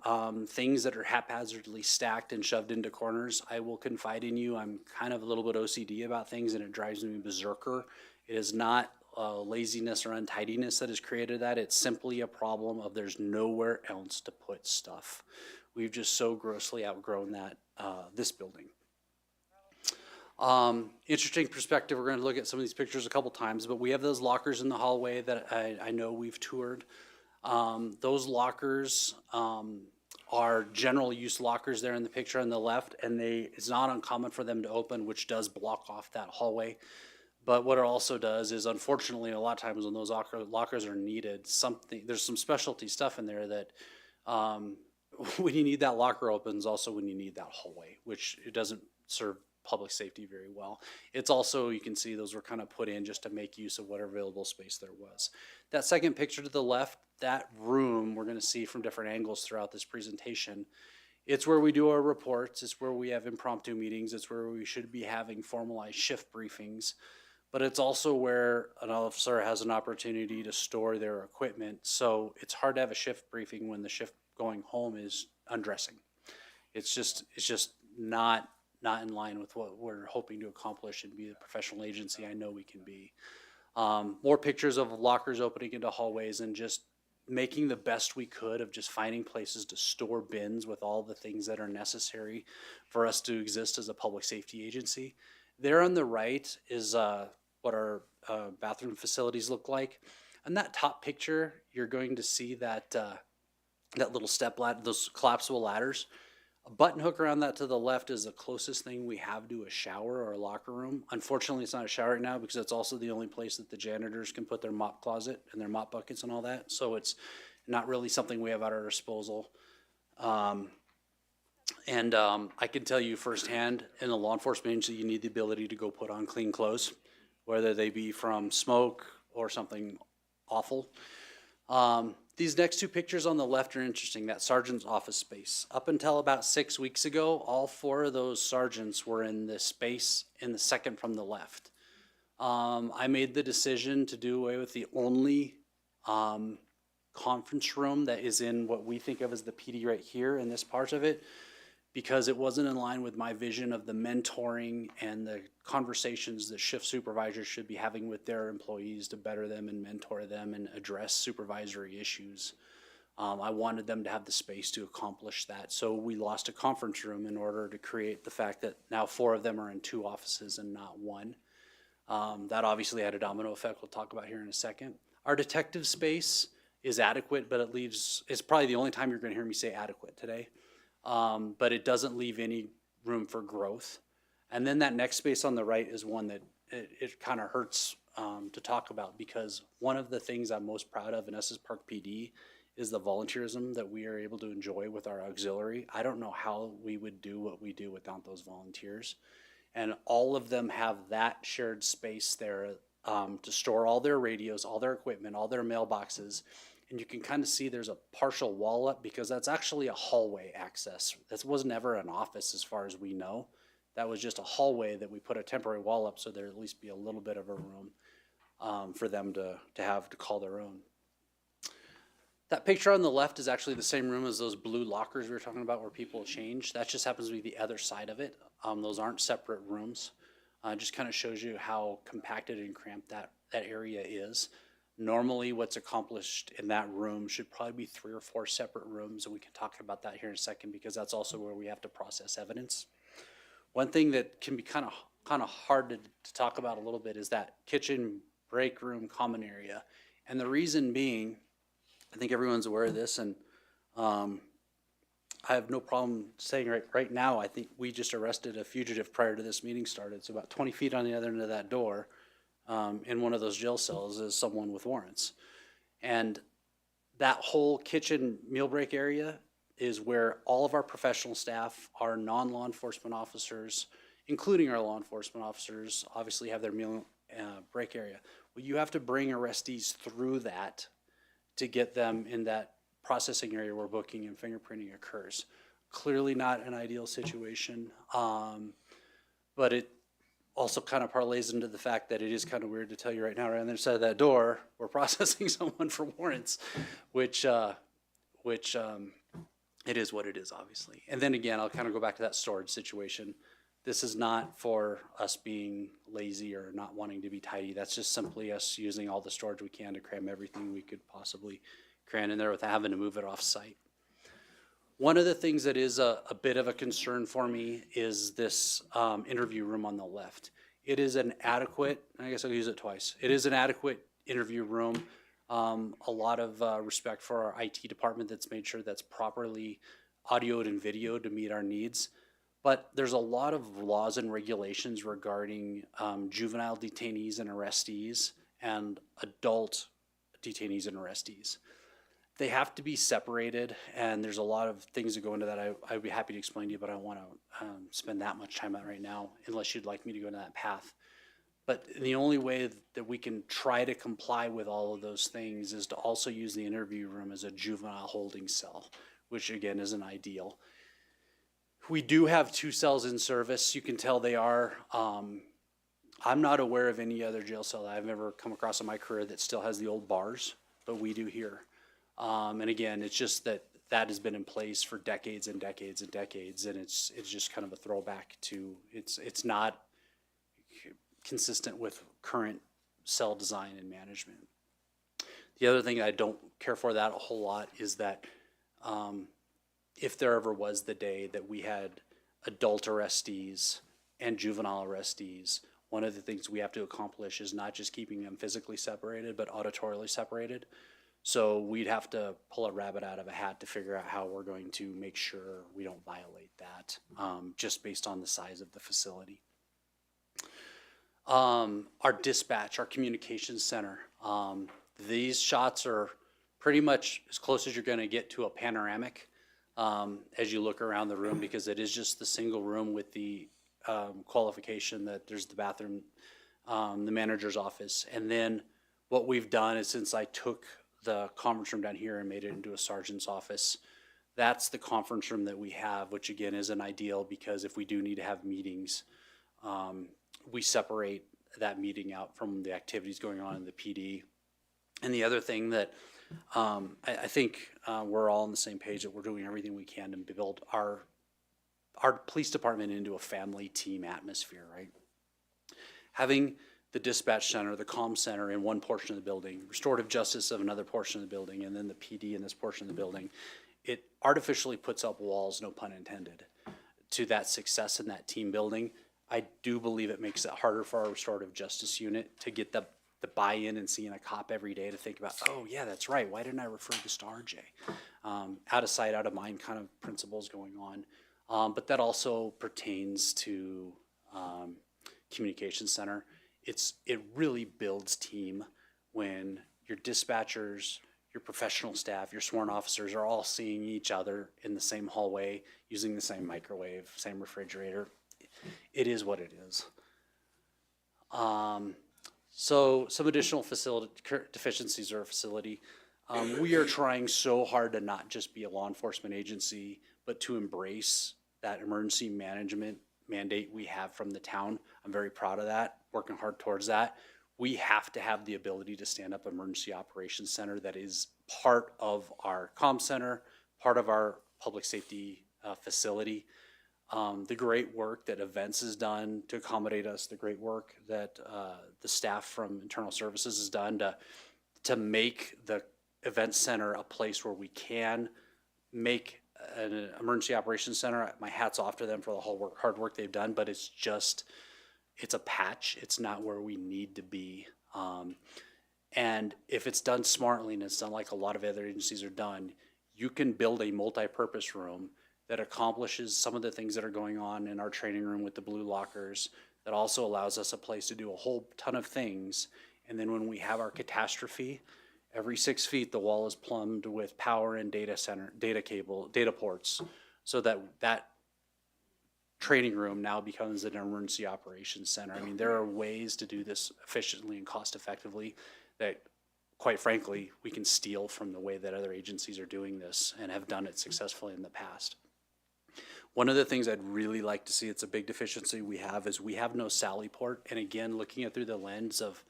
things that are haphazardly stacked and shoved into corners. I will confide in you, I'm kind of a little bit OCD about things, and it drives me berserker. It is not laziness or untidiness that has created that. It's simply a problem of there's nowhere else to put stuff. We've just so grossly outgrown that, this building. Interesting perspective. We're going to look at some of these pictures a couple times, but we have those lockers in the hallway that I know we've toured. Those lockers are general use lockers there in the picture on the left, and it's not uncommon for them to open, which does block off that hallway. But what it also does is, unfortunately, a lot of times when those lockers are needed, there's some specialty stuff in there that when you need that locker opens, also when you need that hallway, which it doesn't serve public safety very well. It's also, you can see those were kind of put in just to make use of whatever available space there was. That second picture to the left, that room we're going to see from different angles throughout this presentation. It's where we do our reports. It's where we have impromptu meetings. It's where we should be having formalized shift briefings. But it's also where an officer has an opportunity to store their equipment. So it's hard to have a shift briefing when the shift going home is undressing. It's just not in line with what we're hoping to accomplish and be the professional agency I know we can be. More pictures of lockers opening into hallways and just making the best we could of just finding places to store bins with all the things that are necessary for us to exist as a public safety agency. There on the right is what our bathroom facilities look like. On that top picture, you're going to see that that little step ladder, those collapsible ladders. A button hook around that to the left is the closest thing we have to a shower or a locker room. Unfortunately, it's not a shower right now because it's also the only place that the janitors can put their mop closet and their mop buckets and all that. So it's not really something we have at our disposal. I can tell you firsthand in the law enforcement agency, you need the ability to go put on clean clothes, whether they be from smoke or something awful. These next two pictures on the left are interesting, that sergeant's office space. Up until about 6 weeks ago, all 4 of those sergeants were in this space in the second from the left. I made the decision to do away with the only conference room that is in what we think of as the PD right here in this part of it, because it wasn't in line with my vision of the mentoring and the conversations that shift supervisors should be having with their employees to better them and mentor them and address supervisory issues. I wanted them to have the space to accomplish that. So we lost a conference room in order to create the fact that now 4 of them are in 2 offices and not 1. That obviously had a domino effect we'll talk about here in a second. Our detective space is adequate, but it's probably the only time you're gonna hear me say adequate today. But it doesn't leave any room for growth. And then that next space on the right is one that it kind of hurts to talk about, because one of the things I'm most proud of in Estes Park PD is the volunteerism that we are able to enjoy with our auxiliary. I don't know how we would do what we do without those volunteers. And all of them have that shared space there to store all their radios, all their equipment, all their mailboxes. And you can kind of see there's a partial wall up because that's actually a hallway access. That was never an office as far as we know. That was just a hallway that we put a temporary wall up so there'd at least be a little bit of a room for them to have to call their own. That picture on the left is actually the same room as those blue lockers we were talking about where people change. That just happens to be the other side of it. Those aren't separate rooms. Just kind of shows you how compacted and cramped that area is. Normally what's accomplished in that room should probably be 3 or 4 separate rooms, and we can talk about that here in a second because that's also where we have to process evidence. One thing that can be kind of hard to talk about a little bit is that kitchen, break room, common area. And the reason being, I think everyone's aware of this, and I have no problem saying right now, I think we just arrested a fugitive prior to this meeting started. So about 20 feet on the other end of that door in one of those jail cells is someone with warrants. And that whole kitchen meal break area is where all of our professional staff, our non-law enforcement officers, including our law enforcement officers, obviously have their meal break area. Well, you have to bring arrestees through that to get them in that processing area where booking and fingerprinting occurs. Clearly not an ideal situation, but it also kind of parlays into the fact that it is kind of weird to tell you right now, right on the other side of that door, we're processing someone for warrants, which it is what it is, obviously. And then again, I'll kind of go back to that storage situation. This is not for us being lazy or not wanting to be tidy. That's just simply us using all the storage we can to cram everything we could possibly cram in there without having to move it off site. One of the things that is a bit of a concern for me is this interview room on the left. It is an adequate, I guess I'll use it twice. It is an adequate interview room. A lot of respect for our IT department that's made sure that's properly audioed and videoed to meet our needs. But there's a lot of laws and regulations regarding juvenile detainees and arrestees and adult detainees and arrestees. They have to be separated, and there's a lot of things that go into that. I'd be happy to explain to you, but I don't want to spend that much time on it right now, unless you'd like me to go into that path. But the only way that we can try to comply with all of those things is to also use the interview room as a juvenile holding cell, which again isn't ideal. We do have 2 cells in service. You can tell they are. I'm not aware of any other jail cell that I've ever come across in my career that still has the old bars, but we do here. And again, it's just that has been in place for decades and decades and decades, and it's just kind of a throwback to, it's not consistent with current cell design and management. The other thing I don't care for that a whole lot is that if there ever was the day that we had adult arrestees and juvenile arrestees, one of the things we have to accomplish is not just keeping them physically separated, but auditorially separated. So we'd have to pull a rabbit out of a hat to figure out how we're going to make sure we don't violate that, just based on the size of the facility. Our dispatch, our communications center, these shots are pretty much as close as you're going to get to a panoramic as you look around the room, because it is just the single room with the qualification that there's the bathroom, the manager's office. And then what we've done is, since I took the conference room down here and made it into a sergeant's office, that's the conference room that we have, which again isn't ideal, because if we do need to have meetings, we separate that meeting out from the activities going on in the PD. And the other thing that I think we're all on the same page, that we're doing everything we can to build our police department into a family team atmosphere, right? Having the dispatch center, the comm center in one portion of the building, restorative justice of another portion of the building, and then the PD in this portion of the building, it artificially puts up walls, no pun intended, to that success in that team building. I do believe it makes it harder for our restorative justice unit to get the buy-in and seeing a cop every day to think about, oh yeah, that's right, why didn't I refer this to RJ? Out of sight, out of mind kind of principles going on. But that also pertains to communication center. It really builds team when your dispatchers, your professional staff, your sworn officers are all seeing each other in the same hallway, using the same microwave, same refrigerator. It is what it is. So some additional facility deficiencies or facility. We are trying so hard to not just be a law enforcement agency, but to embrace that emergency management mandate we have from the town. I'm very proud of that, working hard towards that. We have to have the ability to stand up an emergency operations center that is part of our comm center, part of our public safety facility. The great work that events has done to accommodate us, the great work that the staff from internal services has done to make the event center a place where we can make an emergency operations center. My hat's off to them for the whole hard work they've done, but it's a patch. It's not where we need to be. And if it's done smartly and it's done like a lot of other agencies are done, you can build a multi-purpose room that accomplishes some of the things that are going on in our training room with the blue lockers, that also allows us a place to do a whole ton of things. And then when we have our catastrophe, every 6 feet, the wall is plumbed with power and data ports, so that training room now becomes an emergency operations center. I mean, there are ways to do this efficiently and cost effectively that, quite frankly, we can steal from the way that other agencies are doing this and have done it successfully in the past. One of the things I'd really like to see, it's a big deficiency we have, is we have no sally port. And again, looking at through the lens of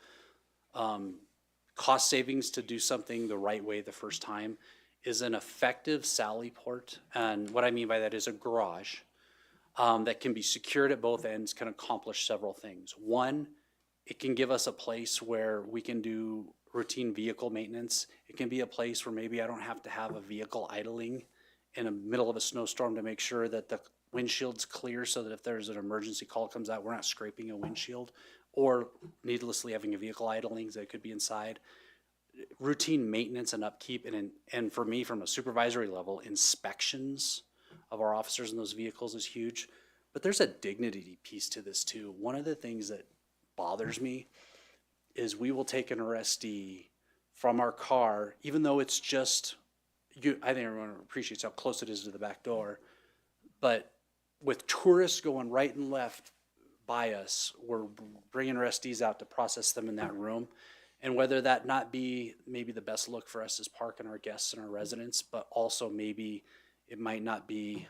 cost savings to do something the right way the first time, is an effective sally port. And what I mean by that is a garage that can be secured at both ends, can accomplish several things. One, it can give us a place where we can do routine vehicle maintenance. It can be a place where maybe I don't have to have a vehicle idling in the middle of a snowstorm to make sure that the windshield's clear, so that if there's an emergency call comes out, we're not scraping a windshield or needlessly having a vehicle idling that could be inside. Routine maintenance and upkeep, and for me, from a supervisory level, inspections of our officers in those vehicles is huge. But there's a dignity piece to this too. One of the things that bothers me is we will take an arrestee from our car, even though it's just I think everyone appreciates how close it is to the back door. But with tourists going right and left by us, we're bringing our SDs out to process them in that room. And whether that not be maybe the best look for us as park and our guests and our residents, but also maybe it might not be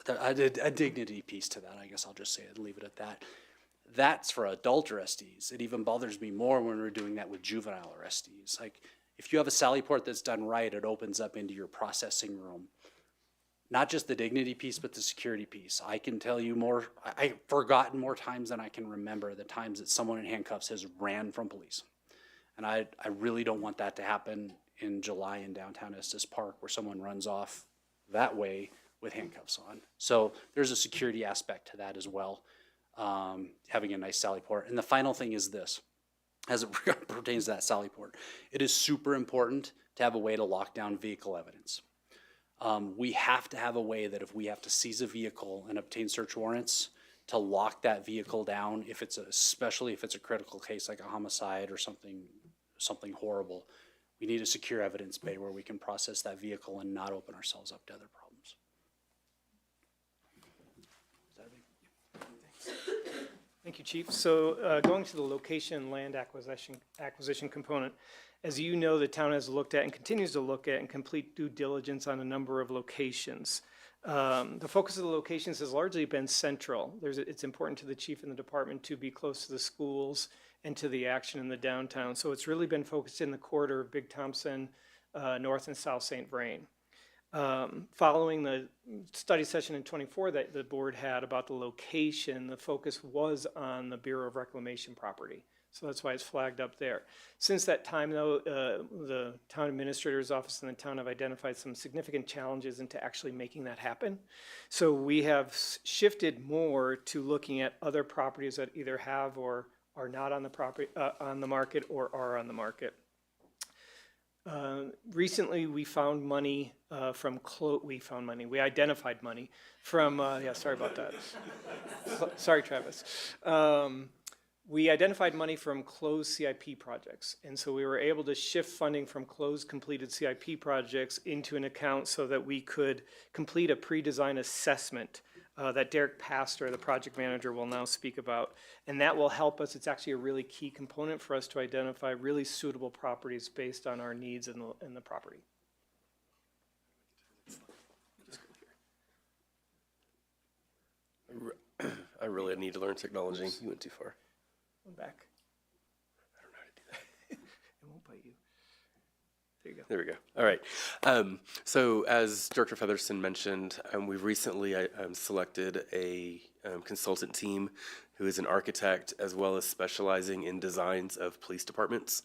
a dignity piece to that. I guess I'll just say it, leave it at that. That's for adult arrestees. It even bothers me more when we're doing that with juvenile arrestees. Like, if you have a sally port that's done right, it opens up into your processing room. Not just the dignity piece, but the security piece. I can tell you more, I've forgotten more times than I can remember the times that someone in handcuffs has ran from police. And I really don't want that to happen in July in downtown Estes Park where someone runs off that way with handcuffs on. So there's a security aspect to that as well, having a nice sally port. And the final thing is this, as it pertains to that sally port, it is super important to have a way to lock down vehicle evidence. We have to have a way that if we have to seize a vehicle and obtain search warrants, to lock that vehicle down, if it's especially if it's a critical case like a homicide or something horrible, we need a secure evidence bay where we can process that vehicle and not open ourselves up to other problems. Thank you, Chief. So going to the location and land acquisition component, as you know, the town has looked at and continues to look at and complete due diligence on a number of locations. The focus of the locations has largely been central. It's important to the chief and the department to be close to the schools and to the action in the downtown. So it's really been focused in the corridor of Big Thompson, North and South St. Vrain. Following the study session in 24 that the board had about the location, the focus was on the Bureau of Reclamation property. So that's why it's flagged up there. Since that time, though, the town administrator's office and the town have identified some significant challenges into actually making that happen. So we have shifted more to looking at other properties that either have or are not on the property on the market or are on the market. Recently, we found money we identified money from, yeah, sorry about that. Sorry, Travis. We identified money from closed CIP projects. And so we were able to shift funding from closed completed CIP projects into an account so that we could complete a pre-design assessment that Derek Pastor, the project manager, will now speak about. And that will help us. It's actually a really key component for us to identify really suitable properties based on our needs in the property. I really need to learn technology. You went too far. One back. I don't know how to do that. It won't bite you. There you go. There we go. All right. So as Director Featherston mentioned, we've recently selected a consultant team who is an architect as well as specializing in designs of police departments.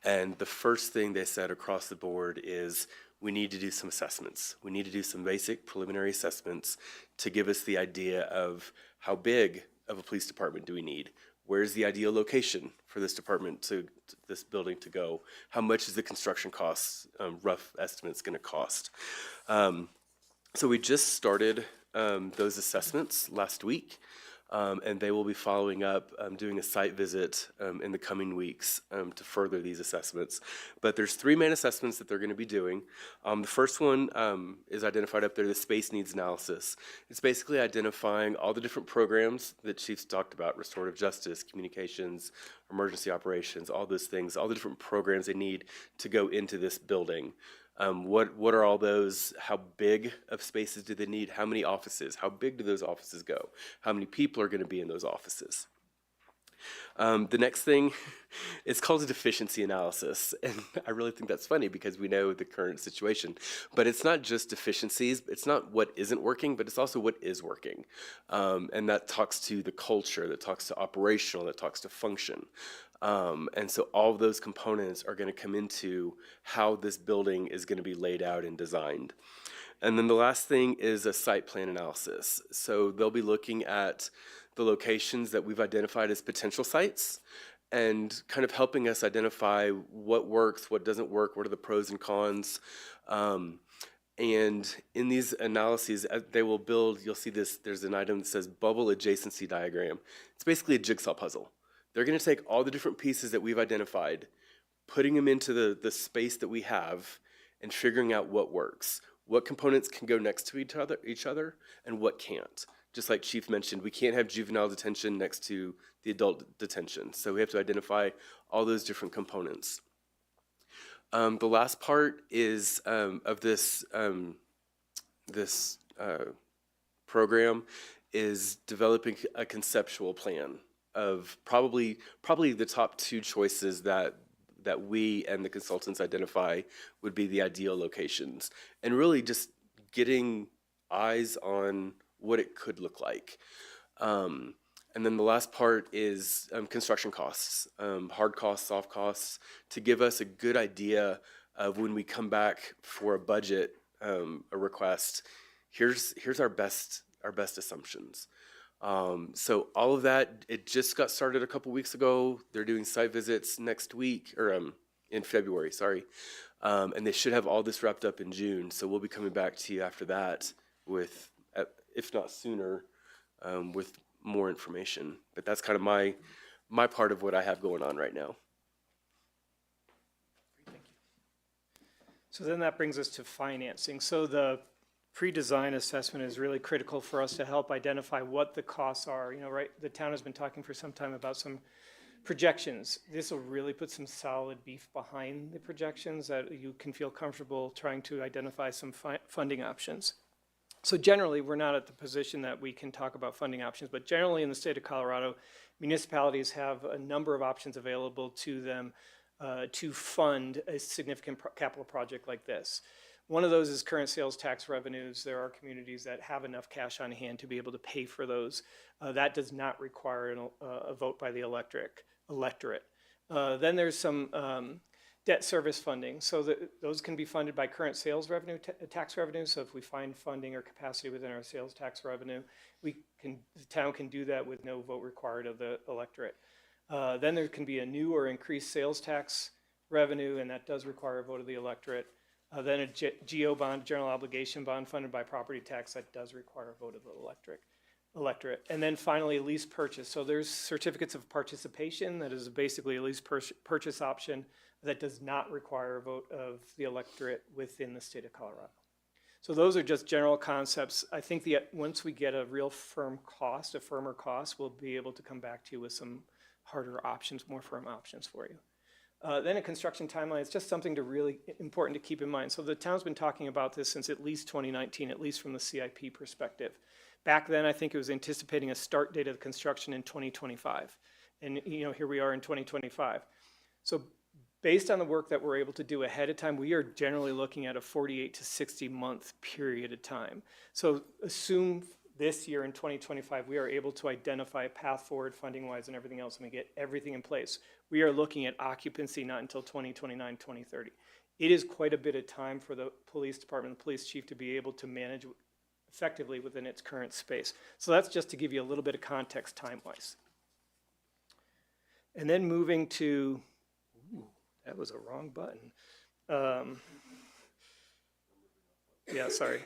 And the first thing they said across the board is we need to do some assessments. We need to do some basic preliminary assessments to give us the idea of how big of a police department do we need? Where's the ideal location for this department this building to go? How much is the construction costs, rough estimates going to cost? So we just started those assessments last week, and they will be following up, doing a site visit in the coming weeks to further these assessments. But there's 3 main assessments that they're going to be doing. The first one is identified up there, the space needs analysis. It's basically identifying all the different programs that Chief's talked about, restorative justice, communications, emergency operations, all those things, all the different programs they need to go into this building. What are all those? How big of spaces do they need? How many offices? How big do those offices go? How many people are going to be in those offices? The next thing, it's called a deficiency analysis. And I really think that's funny because we know the current situation. But it's not just deficiencies. It's not what isn't working, but it's also what is working. And that talks to the culture, that talks to operational, that talks to function. And so all of those components are going to come into how this building is going to be laid out and designed. And then the last thing is a site plan analysis. So they'll be looking at the locations that we've identified as potential sites and kind of helping us identify what works, what doesn't work, what are the pros and cons. And in these analyses, they will build, you'll see this, there's an item that says bubble adjacency diagram. It's basically a jigsaw puzzle. They're going to take all the different pieces that we've identified, putting them into the space that we have, and figuring out what works. What components can go next to each other, and what can't. Just like Chief mentioned, we can't have juvenile detention next to the adult detention. So we have to identify all those different components. The last part is of this program is developing a conceptual plan of probably the top 2 choices that we and the consultants identify would be the ideal locations, and really just getting eyes on what it could look like. And then the last part is construction costs, hard costs, soft costs, to give us a good idea of when we come back for a budget, a request, here's our best assumptions. So all of that, it just got started a couple weeks ago. They're doing site visits next week, or in February, sorry. And they should have all this wrapped up in June. So we'll be coming back to you after that with, if not sooner, with more information. But that's kind of my part of what I have going on right now. So then that brings us to financing. So the pre-design assessment is really critical for us to help identify what the costs are. You know, right, the town has been talking for some time about some projections. This will really put some solid beef behind the projections that you can feel comfortable trying to identify some funding options. So generally, we're not at the position that we can talk about funding options, but generally in the state of Colorado, municipalities have a number of options available to them to fund a significant capital project like this. One of those is current sales tax revenues. There are communities that have enough cash on hand to be able to pay for those. That does not require a vote by the electorate. Then there's some debt service funding. So those can be funded by current sales revenue, tax revenue. So if we find funding or capacity within our sales tax revenue, the town can do that with no vote required of the electorate. Then there can be a new or increased sales tax revenue, and that does require a vote of the electorate. Then a GO bond, general obligation bond funded by property tax, that does require a vote of the electorate. And then finally, a lease purchase. So there's certificates of participation, that is basically a lease purchase option that does not require a vote of the electorate within the state of Colorado. So those are just general concepts. I think once we get a real firmer cost, we'll be able to come back to you with some harder options, more firm options for you. Then a construction timeline is just something really important to keep in mind. So the town's been talking about this since at least 2019, at least from the CIP perspective. Back then, I think it was anticipating a start date of the construction in 2025. And here we are in 2025. So based on the work that we're able to do ahead of time, we are generally looking at a 48 to 60 month period of time. So assume this year in 2025, we are able to identify a path forward funding-wise and everything else, and we get everything in place. We are looking at occupancy not until 2029, 2030. It is quite a bit of time for the police department, the police chief, to be able to manage effectively within its current space. So that's just to give you a little bit of context time-wise. And then moving to, that was a wrong button. Yeah, sorry.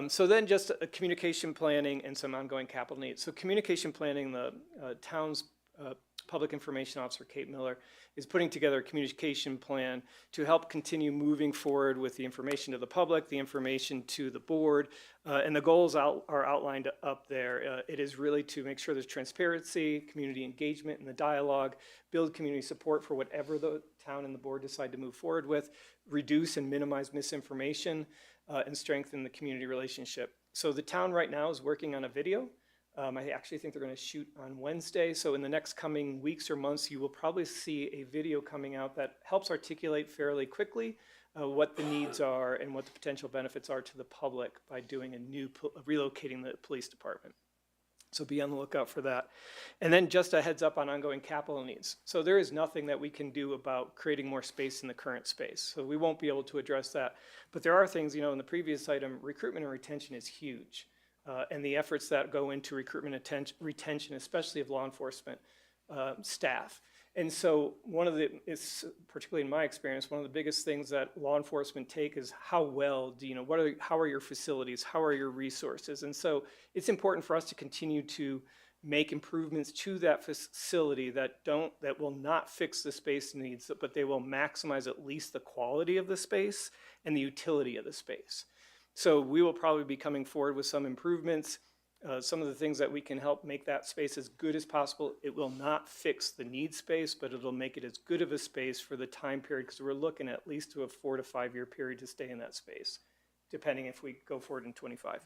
So then just communication planning and some ongoing capital needs. So communication planning, the town's Public Information Officer, Kate Miller, is putting together a communication plan to help continue moving forward with the information to the public, the information to the board, and the goals are outlined up there. It is really to make sure there's transparency, community engagement in the dialogue, build community support for whatever the town and the board decide to move forward with, reduce and minimize misinformation, and strengthen the community relationship. So the town right now is working on a video. I actually think they're going to shoot on Wednesday. So in the next coming weeks or months, you will probably see a video coming out that helps articulate fairly quickly what the needs are and what the potential benefits are to the public by doing relocating the police department. So be on the lookout for that. And then just a heads up on ongoing capital needs. So there is nothing that we can do about creating more space in the current space. So we won't be able to address that. But there are things, in the previous item, recruitment and retention is huge. And the efforts that go into recruitment and retention, especially of law enforcement staff. And so particularly in my experience, one of the biggest things that law enforcement take is how well how are your facilities, how are your resources? And so it's important for us to continue to make improvements to that facility that will not fix the space needs, but they will maximize at least the quality of the space and the utility of the space. So we will probably be coming forward with some improvements, some of the things that we can help make that space as good as possible. It will not fix the need space, but it'll make it as good of a space for the time period, because we're looking at least to a 4 to 5 year period to stay in that space, depending if we go forward in 25.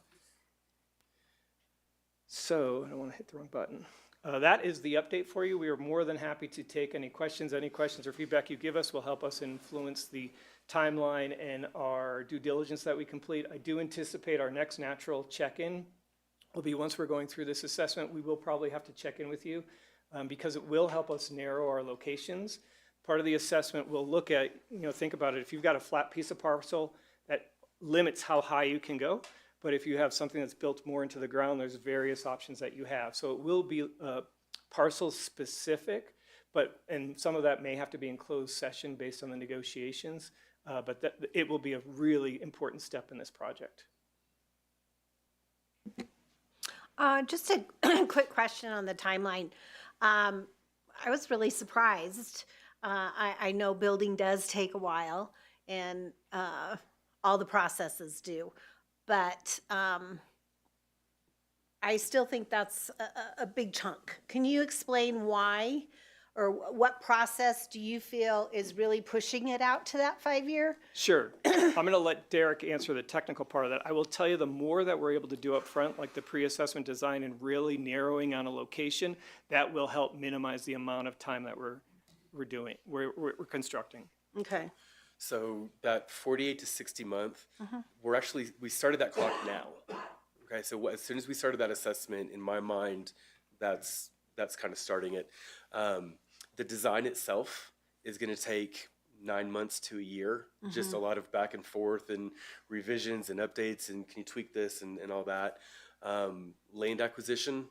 So I don't want to hit the wrong button. That is the update for you. We are more than happy to take any questions. Any questions or feedback you give us will help us influence the timeline and our due diligence that we complete. I do anticipate our next natural check-in will be once we're going through this assessment. We will probably have to check in with you because it will help us narrow our locations. Part of the assessment we'll look at, think about it. If you've got a flat piece of parcel, that limits how high you can go. But if you have something that's built more into the ground, there's various options that you have. So it will be parcel specific, and some of that may have to be in closed session based on the negotiations, but it will be a really important step in this project. Just a quick question on the timeline. I was really surprised. I know building does take a while, and all the processes do. But I still think that's a big chunk. Can you explain why, or what process do you feel is really pushing it out to that 5 year? Sure. I'm going to let Derek answer the technical part of that. I will tell you, the more that we're able to do up front, like the pre-assessment design and really narrowing on a location, that will help minimize the amount of time that we're constructing. Okay. So that 48 to 60 month, we started that clock now. Okay, so as soon as we started that assessment, in my mind, that's kind of starting it. The design itself is going to take 9 months to a year, just a lot of back and forth and revisions and updates, and can you tweak this and all that. Land acquisition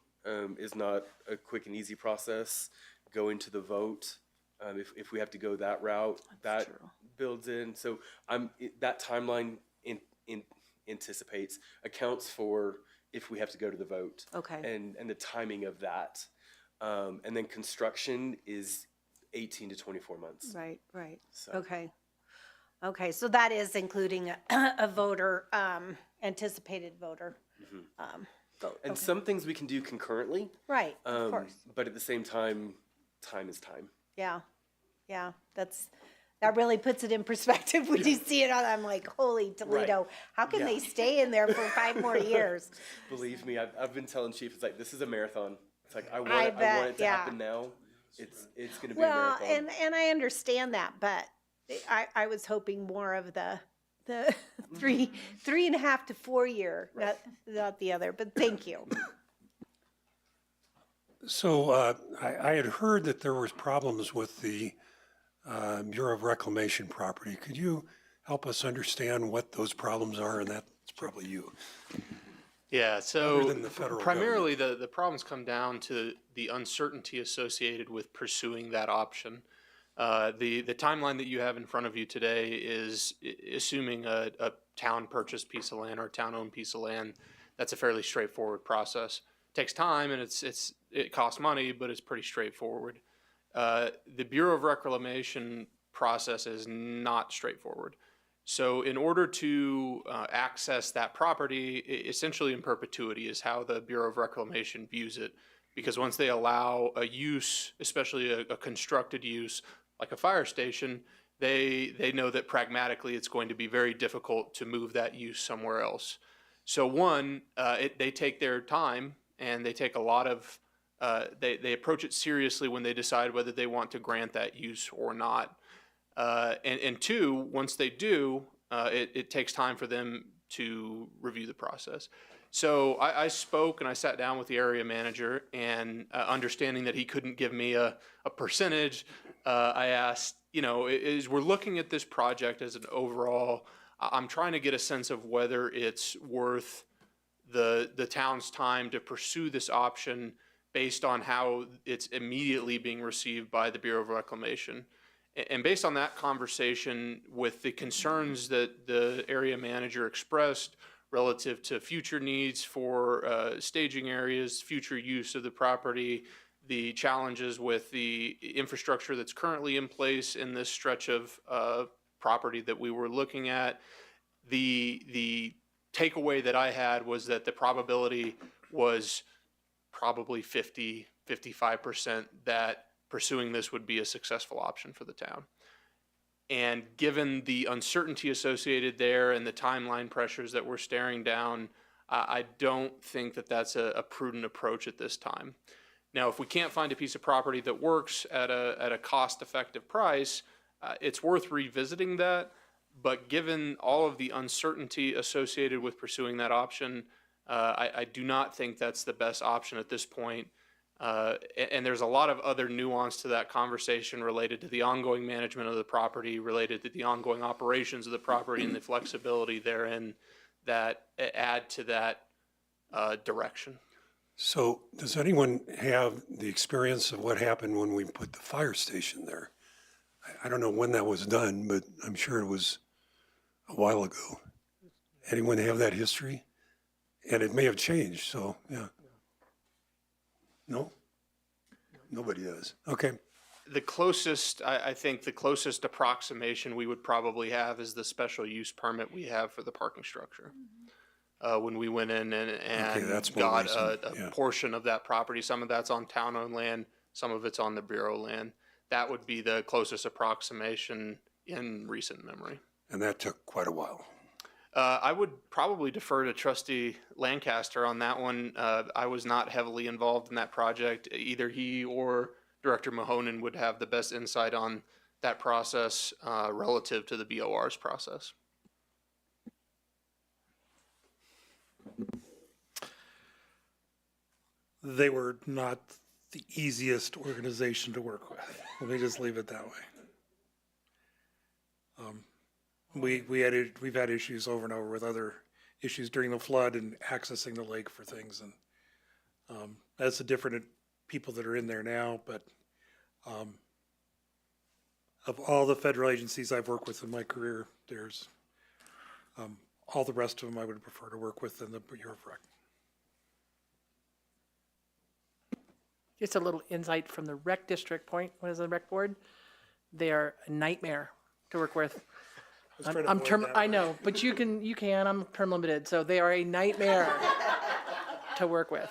is not a quick and easy process. Going to the vote, if we have to go that route, that builds in. So that timeline accounts for if we have to go to the vote. Okay. And the timing of that. And then construction is 18 to 24 months. Right. So. Okay, so that is including a voter, anticipated voter vote. And some things we can do concurrently. Right, of course. But at the same time, time is time. Yeah, that really puts it in perspective when you see it on. I'm like, holy Toledo, how can they stay in there for 5 more years? Believe me, I've been telling Chief, it's like, this is a marathon. It's like, I want it to happen now. It's going to be a marathon. Well, and I understand that, but I was hoping more of the 3.5 to 4 year, not the other, but thank you. So I had heard that there was problems with the Bureau of Reclamation property. Could you help us understand what those problems are? And that's probably you. Yeah, so Other than the federal primarily the problems come down to the uncertainty associated with pursuing that option. The timeline that you have in front of you today is assuming a town purchased piece of land or a town owned piece of land. That's a fairly straightforward process. It takes time and it costs money, but it's pretty straightforward. The Bureau of Reclamation process is not straightforward. So in order to access that property, essentially in perpetuity is how the Bureau of Reclamation views it. Because once they allow a use, especially a constructed use like a fire station, they know that pragmatically it's going to be very difficult to move that use somewhere else. So one, they take their time and they take a lot of, they approach it seriously when they decide whether they want to grant that use or not. And two, once they do, it takes time for them to review the process. So I spoke and I sat down with the area manager, and understanding that he couldn't give me a percentage, I asked, as we're looking at this project as an overall, I'm trying to get a sense of whether it's worth the town's time to pursue this option based on how it's immediately being received by the Bureau of Reclamation. And based on that conversation, with the concerns that the area manager expressed relative to future needs for staging areas, future use of the property, the challenges with the infrastructure that's currently in place in this stretch of property that we were looking at. The takeaway that I had was that the probability was probably 55% that pursuing this would be a successful option for the town. And given the uncertainty associated there and the timeline pressures that we're staring down, I don't think that that's a prudent approach at this time. Now, if we can't find a piece of property that works at a cost-effective price, it's worth revisiting that. But given all of the uncertainty associated with pursuing that option, I do not think that's the best option at this point. And there's a lot of other nuance to that conversation related to the ongoing management of the property, related to the ongoing operations of the property and the flexibility therein that add to that direction. So does anyone have the experience of what happened when we put the fire station there? I don't know when that was done, but I'm sure it was a while ago. Anyone have that history? And it may have changed, so, yeah. No? Nobody does. Okay. The closest, I think the closest approximation we would probably have is the special use permit we have for the parking structure. When we went in and that's more got recent, a yeah. portion of that property, some of that's on town-owned land, some of it's on the Bureau land. That would be the closest approximation in recent memory. And that took quite a while. I would probably defer to Trustee Lancaster on that one. I was not heavily involved in that project. Either he or Director Mahonen would have the best insight on that process relative to the BOR's process. They were not the easiest organization to work with. Let me just leave it that way. We've had issues over and over with other issues during the flood and accessing the lake for things, and that's the different people that are in there now. But of all the federal agencies I've worked with in my career, there's all the rest of them I would prefer to work with than the Bureau of Rec. Just a little insight from the rec district point. What is the rec board? They are a nightmare to work with. I know, but you can. I'm term limited, so they are a nightmare to work with.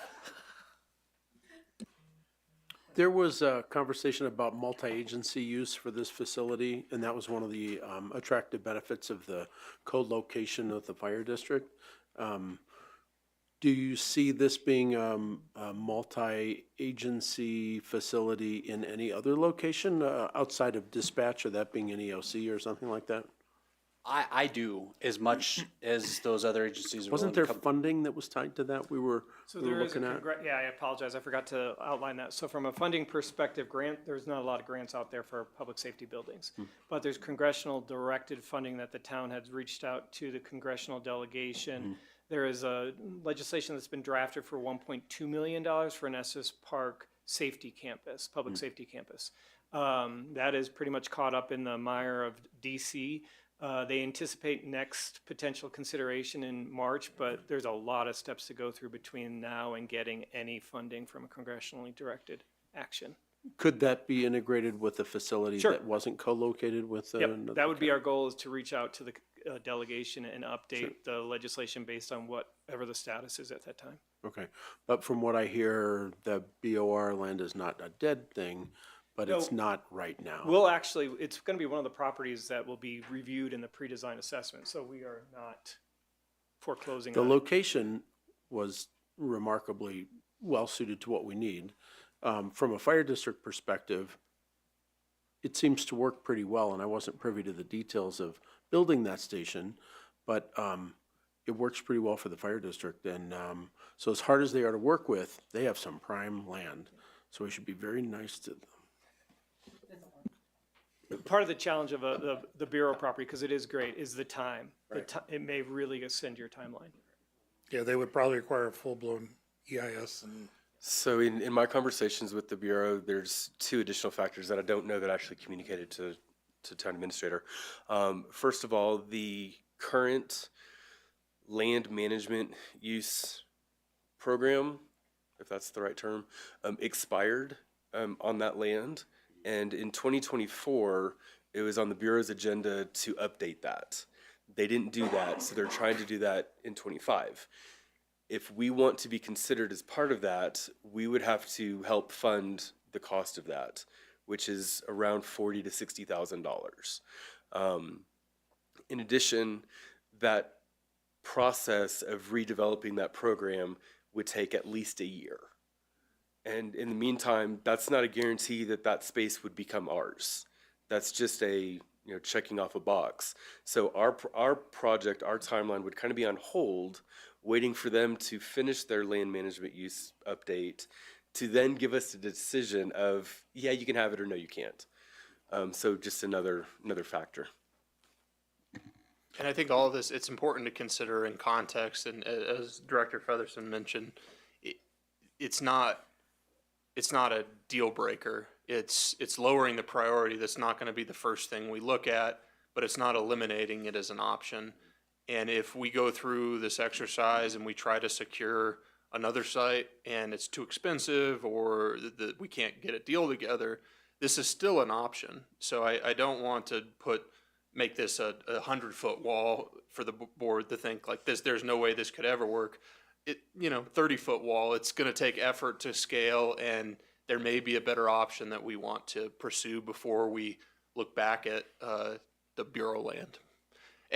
There was a conversation about multi-agency use for this facility, and that was one of the attractive benefits of the co-location of the fire district. Do you see this being a multi-agency facility in any other location outside of dispatch, or that being an EOC or something like that? I do, as much as those other agencies are willing Wasn't to there come. funding that was tied to that we were looking at? Yeah, I apologize, I forgot to outline that. So from a funding perspective, there's not a lot of grants out there for public safety buildings. But there's congressional directed funding that the town has reached out to the congressional delegation. There is a legislation that's been drafted for $1.2 million for an Estes Park safety campus, public safety campus. That is pretty much caught up in the mire of DC. They anticipate next potential consideration in March, but there's a lot of steps to go through between now and getting any funding from a congressionally directed action. Could that be integrated with a facility Sure. that wasn't co-located with? Yep, that would be our goal, is to reach out to the delegation and update the legislation based on whatever the status is at that time. Okay, but from what I hear, the BOR land is not a dead thing, but it's not right now. It's going to be one of the properties that will be reviewed in the pre-design assessment, so we are not foreclosing The on it. location was remarkably well-suited to what we need. From a fire district perspective, it seems to work pretty well, and I wasn't privy to the details of building that station, but it works pretty well for the fire district. And so as hard as they are to work with, they have some prime land, so we should be very nice to them. Part of the challenge of the Bureau property, because it is great, is the time. It may really extend your timeline. Yeah, they would probably require a full-blown EIS. So in my conversations with the Bureau, there's two additional factors that I don't know that I actually communicated to town administrator. First of all, the current land management use program, if that's the right term, expired on that land. And in 2024, it was on the Bureau's agenda to update that. They didn't do that, so they're trying to do that in 25. If we want to be considered as part of that, we would have to help fund the cost of that, which is around $40,000 to $60,000. In addition, that process of redeveloping that program would take at least a year. And in the meantime, that's not a guarantee that that space would become ours. That's just a, checking off a box. So our project, our timeline would kind of be on hold, waiting for them to finish their land management use update, to then give us a decision of, yeah, you can have it or no, you can't. So just another factor. And I think all of this, it's important to consider in context, and as Director Featherston mentioned, it's not a deal breaker. It's lowering the priority. That's not going to be the first thing we look at, but it's not eliminating it as an option. And if we go through this exercise and we try to secure another site and it's too expensive, or we can't get a deal together, this is still an option. So I don't want to make this a 100-foot wall for the board to think like this. There's no way this could ever work. 30-foot wall, it's going to take effort to scale, and there may be a better option that we want to pursue before we look back at the Bureau land.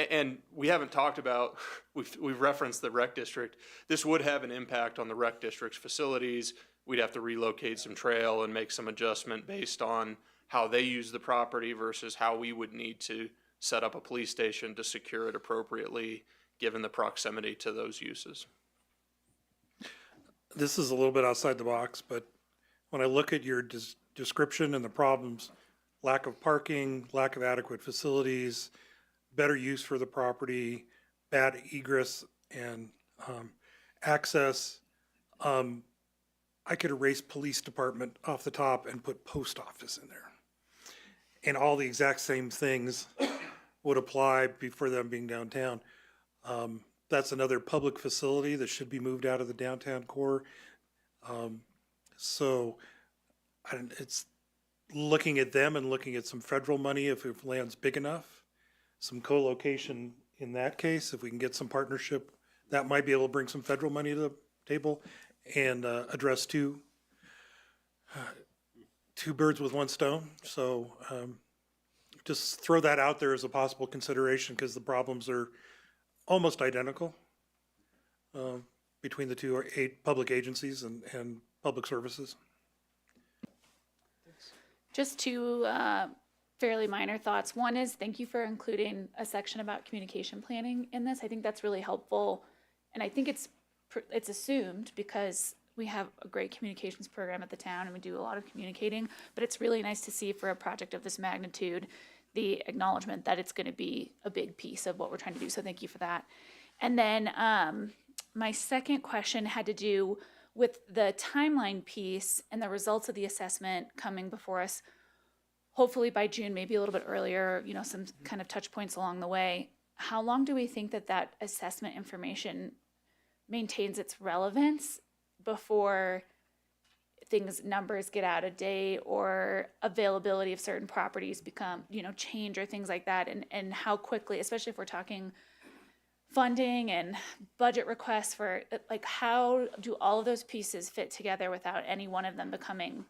And we haven't talked about, we've referenced the rec district. This would have an impact on the rec district's facilities. We'd have to relocate some trail and make some adjustment based on how they use the property versus how we would need to set up a police station to secure it appropriately, given the proximity to those uses. This is a little bit outside the box, but when I look at your description and the problems, lack of parking, lack of adequate facilities, better use for the property, bad egress and access, I could erase police department off the top and put post office in there. And all the exact same things would apply before them being downtown. That's another public facility that should be moved out of the downtown core. So it's looking at them and looking at some federal money if land's big enough, some co-location in that case, if we can get some partnership, that might be able to bring some federal money to the table and address two birds with one stone. So just throw that out there as a possible consideration, because the problems are almost identical between the two public agencies and public services. Just two fairly minor thoughts. One is, thank you for including a section about communication planning in this. I think that's really helpful. And I think it's assumed because we have a great communications program at the town and we do a lot of communicating, but it's really nice to see for a project of this magnitude, the acknowledgement that it's going to be a big piece of what we're trying to do. So thank you for that. And then my second question had to do with the timeline piece and the results of the assessment coming before us, hopefully by June, maybe a little bit earlier, some kind of touch points along the way. How long do we think that assessment information maintains its relevance before numbers get out of date or availability of certain properties become, change or things like that? And how quickly, especially if we're talking funding and budget requests for, how do all of those pieces fit together without any one of them becoming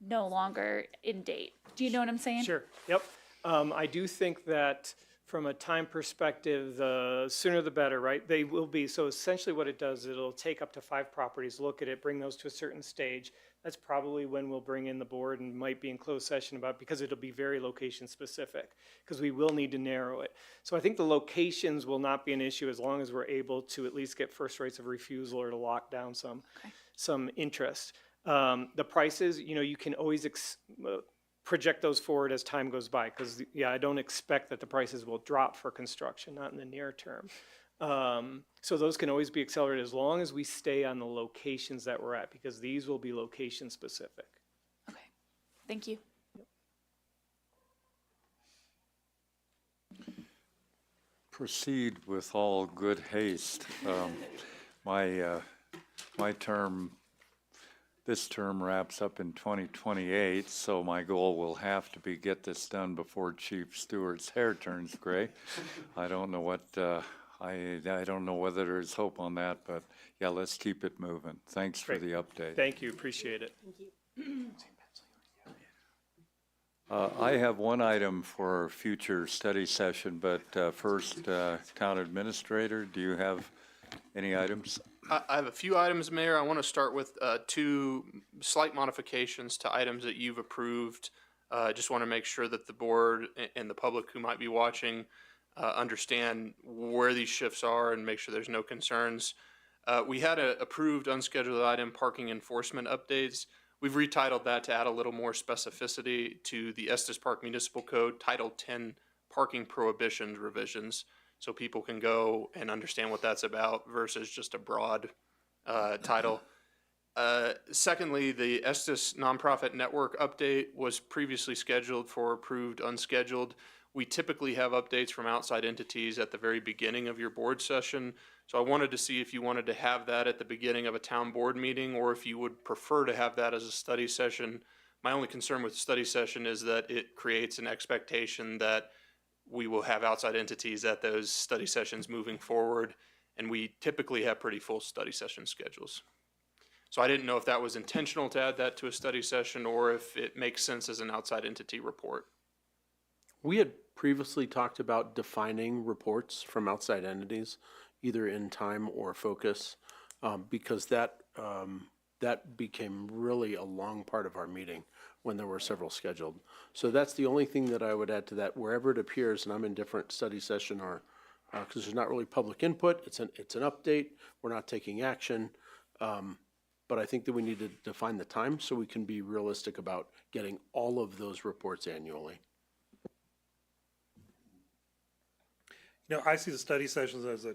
no longer in date? Do you know what I'm saying? Sure, yep. I do think that from a time perspective, the sooner the better, right? They will be, so essentially what it does, it'll take up to 5 properties, look at it, bring those to a certain stage. That's probably when we'll bring in the board and might be in closed session because it'll be very location specific, because we will need to narrow it. So I think the locations will not be an issue as long as we're able to at least get first rates of refusal or to lock down some interest. The prices, you can always project those forward as time goes by, because I don't expect that the prices will drop for construction, not in the near term. So those can always be accelerated as long as we stay on the locations that we're at, because these will be location specific. Okay, thank you. proceed with all good haste. My term, this term wraps up in 2028, so my goal will have to be get this done before Chief Stewart's hair turns gray. I don't know what, I don't know whether there's hope on that, but yeah, let's keep it moving. Thanks for Great. the update. Thank you, appreciate it. I have one item for our future study session, but first, Town Administrator, do you have any items? I have a few items, Mayor. I want to start with two slight modifications to items that you've approved. I just want to make sure that the board and the public who might be watching understand where these shifts are and make sure there's no concerns. We had an approved unscheduled item, parking enforcement updates. We've retitled that to add a little more specificity to the Estes Park Municipal Code, Title 10, Parking Prohibitions Revisions, so people can go and understand what that's about versus just a broad title. Secondly, the Estes Nonprofit Network update was previously scheduled for approved unscheduled. We typically have updates from outside entities at the very beginning of your board session. So I wanted to see if you wanted to have that at the beginning of a town board meeting, or if you would prefer to have that as a study session. My only concern with the study session is that it creates an expectation that we will have outside entities at those study sessions moving forward, and we typically have pretty full study session schedules. So I didn't know if that was intentional to add that to a study session, or if it makes sense as an outside entity report. We had previously talked about defining reports from outside entities, either in time or focus, because that became really a long part of our meeting when there were several scheduled. So that's the only thing that I would add to that, wherever it appears, and I'm in different study session or, because there's not really public input, it's an update, we're not taking action, but I think that we need to define the time so we can be realistic about getting all of those reports annually. You know, I see the study sessions as a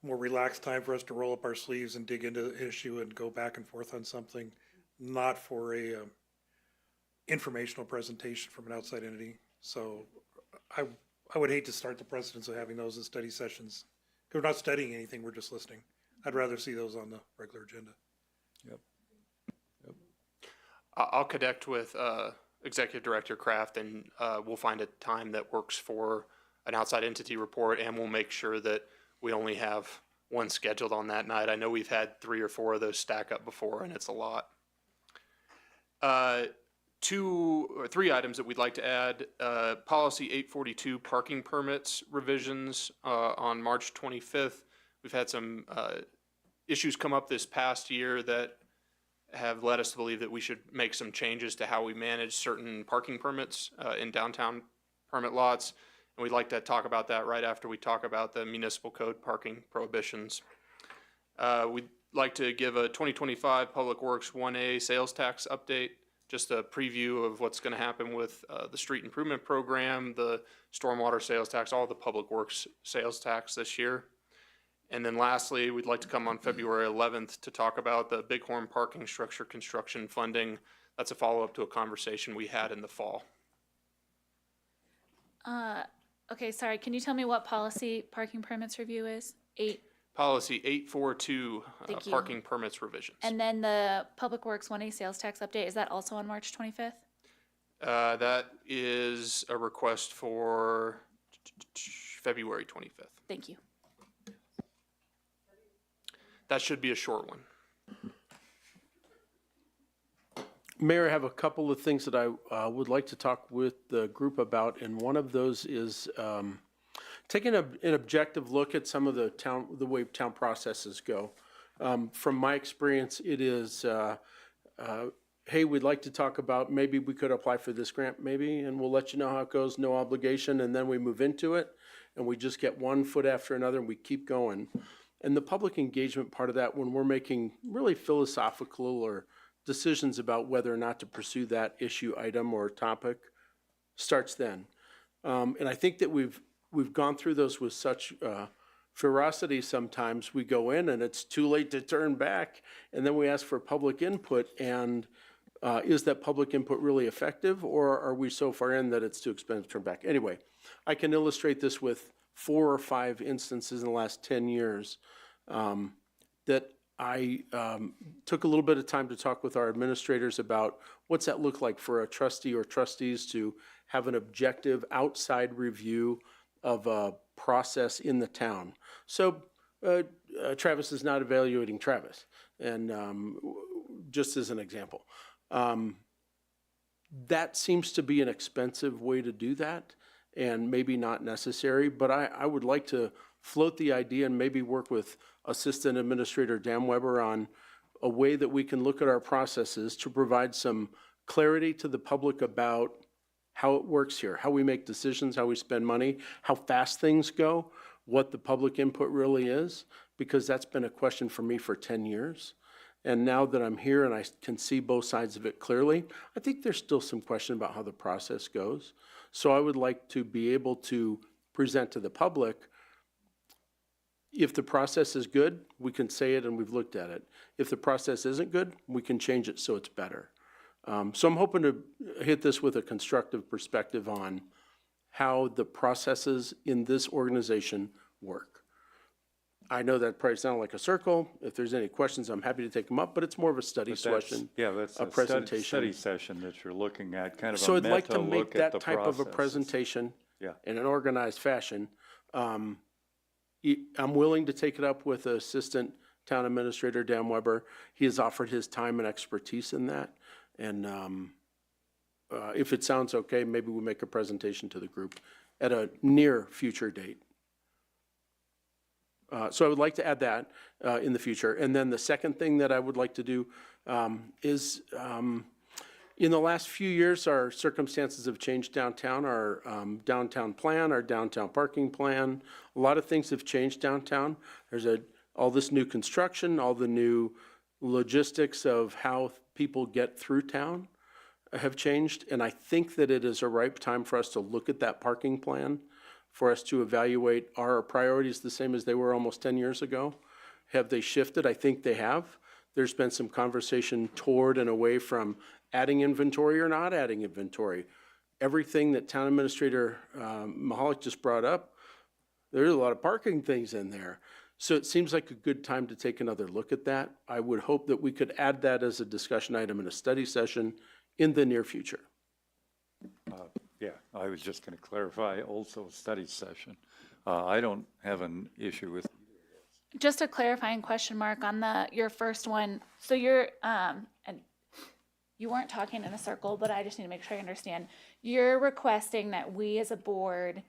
more relaxed time for us to roll up our sleeves and dig into the issue and go back and forth on something, not for a informational presentation from an outside entity. So I would hate to start the precedence of having those as study sessions. We're not studying anything, we're just listening. I'd rather see those on the regular agenda. Yep. I'll connect with Executive Director Kraft, and we'll find a time that works for an outside entity report, and we'll make sure that we only have one scheduled on that night. I know we've had 3 or 4 of those stack up before, and it's a lot. 2 or 3 items that we'd like to add. Policy 842 parking permits revisions on March 25th. We've had some issues come up this past year that have led us to believe that we should make some changes to how we manage certain parking permits in downtown permit lots. And we'd like to talk about that right after we talk about the municipal code parking prohibitions. We'd like to give a 2025 Public Works 1A sales tax update, just a preview of what's going to happen with the street improvement program, the stormwater sales tax, all the Public Works sales tax this year. And then lastly, we'd like to come on February 11th to talk about the Bighorn parking structure construction funding. That's a follow-up to a conversation we had in the fall. Okay, sorry, can you tell me what policy parking permits review is? Policy 842, Thank you. parking permits revisions. And then the Public Works 1A sales tax update, is that also on March 25th? That is a request for February 25th. Thank you. That should be a short one. Mayor, I have a couple of things that I would like to talk with the group about, and one of those is taking an objective look at some of the way town processes go. From my experience, it is, hey, we'd like to talk about, maybe we could apply for this grant, maybe, and we'll let you know how it goes, no obligation, and then we move into it, and we just get one foot after another, and we keep going. And the public engagement part of that, when we're making really philosophical or decisions about whether or not to pursue that issue, item, or topic, starts then. And I think that we've gone through those with such ferocity sometimes. We go in and it's too late to turn back, and then we ask for public input, and is that public input really effective, or are we so far in that it's too expensive to turn back? Anyway, I can illustrate this with 4 or 5 instances in the last 10 years that I took a little bit of time to talk with our administrators about what's that look like for a trustee or trustees to have an objective outside review of a process in the town. So Travis is not evaluating Travis, and just as an example. That seems to be an expensive way to do that and maybe not necessary, but I would like to float the idea and maybe work with Assistant Administrator Dan Weber on a way that we can look at our processes to provide some clarity to the public about how it works here, how we make decisions, how we spend money, how fast things go, what the public input really is, because that's been a question for me for 10 years. And now that I'm here and I can see both sides of it clearly, I think there's still some question about how the process goes. So I would like to be able to present to the public, if the process is good, we can say it and we've looked at it. If the process isn't good, we can change it so it's better. So I'm hoping to hit this with a constructive perspective on how the processes in this organization work. I know that probably sounded like a circle. If there's any questions, I'm happy to take them up, but it's more of a study session. Yeah, that's a a presentation. study session that you're looking at, kind of So a I'd like to meta make look at the that type of a processes. presentation Yeah. in an organized fashion. I'm willing to take it up with Assistant Town Administrator Dan Weber. He has offered his time and expertise in that. And if it sounds okay, maybe we'll make a presentation to the group at a near future date. So I would like to add that in the future. And then the second thing that I would like to do is in the last few years, our circumstances have changed downtown, our downtown plan, our downtown parking plan. A lot of things have changed downtown. There's all this new construction, all the new logistics of how people get through town have changed. And I think that it is a ripe time for us to look at that parking plan, for us to evaluate, are our priorities the same as they were almost 10 years ago? Have they shifted? I think they have. There's been some conversation toward and away from adding inventory or not adding inventory. Everything that Town Administrator Mahalik just brought up, there's a lot of parking things in there. So it seems like a good time to take another look at that. I would hope that we could add that as a discussion item in a study session in the near future. Yeah, I was just going to clarify, also a study session. I don't have an issue with. Just a clarifying question, Mark, on your first one. So you're, and you weren't talking in a circle, but I just need to make sure I understand. You're requesting that we as a board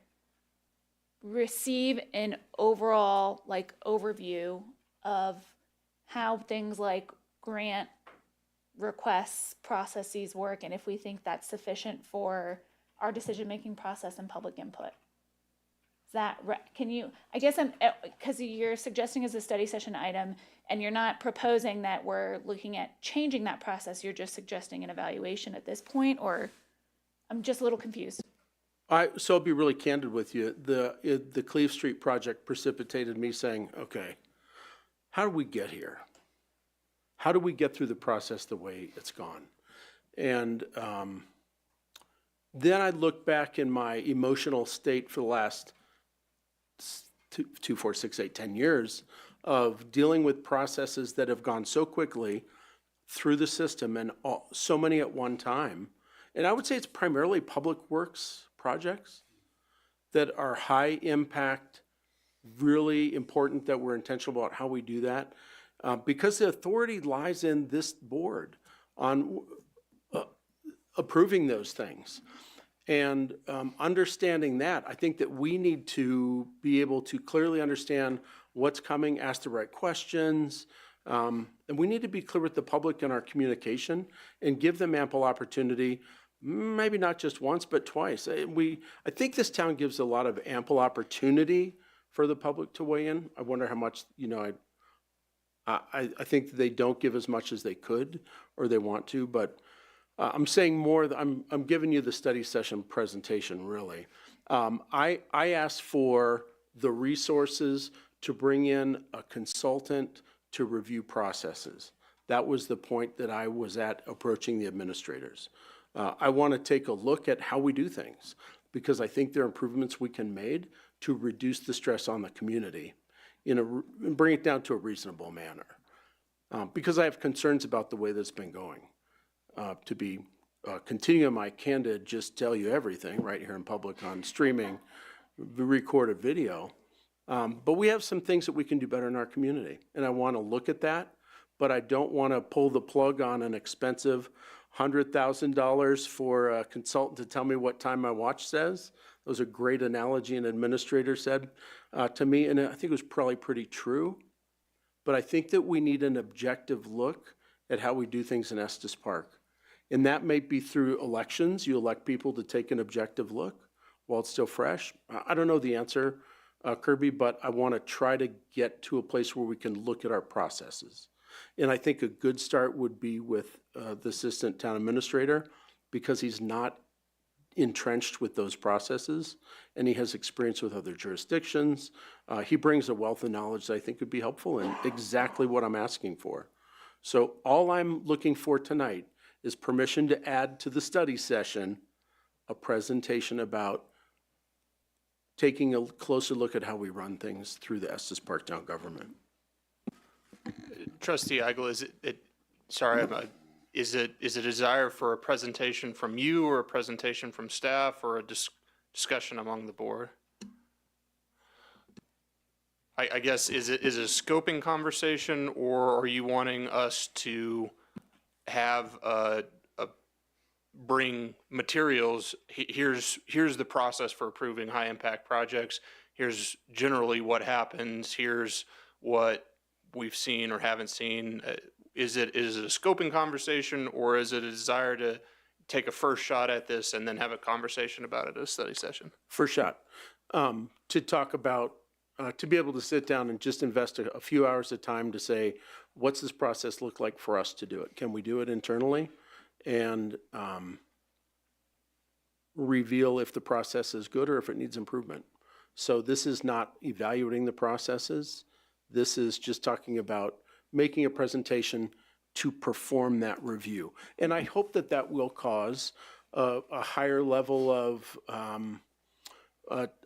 receive an overall, like, overview of how things like grant requests, processes work, and if we think that's sufficient for our decision-making process and public input. Is that right? Can you, I guess because you're suggesting as a study session item, and you're not proposing that we're looking at changing that process, you're just suggesting an evaluation at this point, or I'm just a little confused. So I'll be really candid with you. The Cleve Street project precipitated me saying, okay, how do we get here? How do we get through the process the way it's gone? And then I look back in my emotional state for the last 2, 4, 6, 8, 10 years of dealing with processes that have gone so quickly through the system and so many at one time. And I would say it's primarily public works projects that are high impact, really important that we're intentional about how we do that. Because the authority lies in this board on approving those things. And understanding that, I think that we need to be able to clearly understand what's coming, ask the right questions, and we need to be clear with the public in our communication and give them ample opportunity, maybe not just once, but twice. I think this town gives a lot of ample opportunity for the public to weigh in. I wonder how much, I think they don't give as much as they could or they want to, but I'm saying more, I'm giving you the study session presentation, really. I asked for the resources to bring in a consultant to review processes. That was the point that I was at approaching the administrators. I want to take a look at how we do things, because I think there are improvements we can make to reduce the stress on the community and bring it down to a reasonable manner. Because I have concerns about the way that's been going. To be continuing my candid, just tell you everything right here in public on streaming, recorded video. But we have some things that we can do better in our community, and I want to look at that, but I don't want to pull the plug on an expensive $100,000 for a consultant to tell me what time my watch says. That was a great analogy an administrator said to me, and I think it was probably pretty true. But I think that we need an objective look at how we do things in Estes Park. And that may be through elections. You elect people to take an objective look while it's still fresh. I don't know the answer, Kirby, but I want to try to get to a place where we can look at our processes. And I think a good start would be with the assistant town administrator, because he's not entrenched with those processes and he has experience with other jurisdictions. He brings a wealth of knowledge that I think would be helpful and exactly what I'm asking for. So all I'm looking for tonight is permission to add to the study session a presentation about taking a closer look at how we run things through the Estes Park town government. Trustee Eigel, is it a desire for a presentation from you or a presentation from staff or a discussion among the board? I guess, is it a scoping conversation, or are you wanting us to have bring materials? Here's the process for approving high impact projects. Here's generally what happens. Here's what we've seen or haven't seen. Is it a scoping conversation, or is it a desire to take a first shot at this and then have a conversation about it at a study session? First shot. To talk about, to be able to sit down and just invest a few hours of time to say, what's this process look like for us to do it? Can we do it internally? And reveal if the process is good or if it needs improvement. So this is not evaluating the processes. This is just talking about making a presentation to perform that review. And I hope that that will cause a higher level of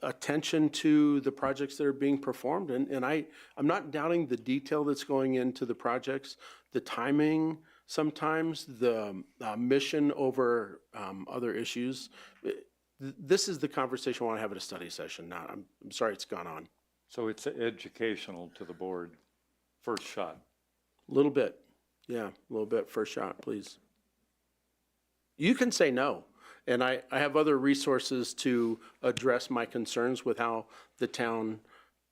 attention to the projects that are being performed. And I'm not doubting the detail that's going into the projects, the timing, sometimes the mission over other issues. This is the conversation I want to have at a study session. Now, I'm sorry it's gone on. So it's educational to the board, first shot. A little bit, yeah, a little bit. First shot, please. You can say no. And I have other resources to address my concerns with how the town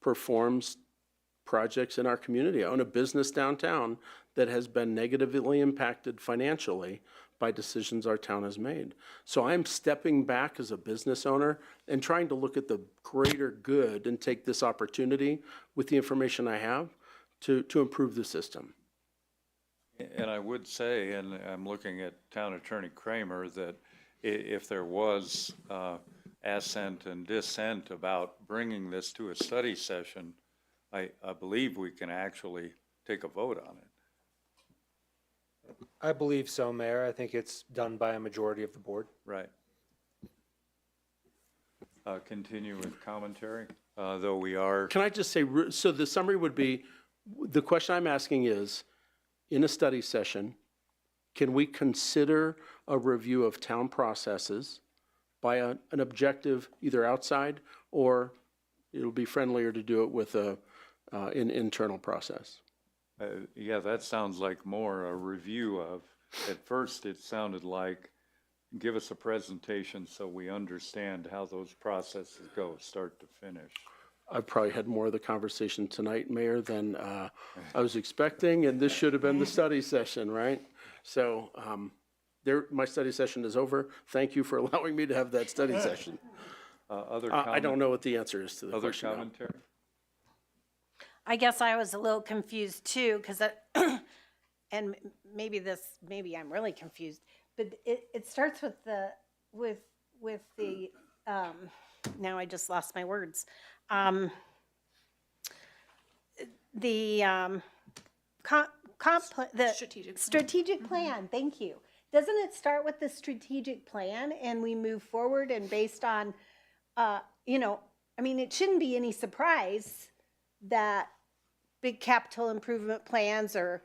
performs projects in our community. I own a business downtown that has been negatively impacted financially by decisions our town has made. So I'm stepping back as a business owner and trying to look at the greater good and take this opportunity with the information I have to improve the system. And I would say, and I'm looking at Town Attorney Kramer, that if there was assent and dissent about bringing this to a study session, I believe we can actually take a vote on it. I believe so, Mayor. I think it's done by a majority of the board. Right. Continue with commentary, though we are. Can I just say, so the summary would be, the question I'm asking is, in a study session, can we consider a review of town processes by an objective, either outside, or it'll be friendlier to do it with an internal process? Yeah, that sounds like more a review of, at first it sounded like, give us a presentation so we understand how those processes go, start to finish. I've probably had more of the conversation tonight, Mayor, than I was expecting, and this should have been the study session, right? So my study session is over. Thank you for allowing me to have that study session. I don't know what the answer is to the question. Other commentary? I guess I was a little confused too, because and maybe I'm really confused, but it starts with the now I just lost my words. The strategic plan. Thank you. Doesn't it start with the strategic plan and we move forward and based on, I mean, it shouldn't be any surprise that big capital improvement plans or,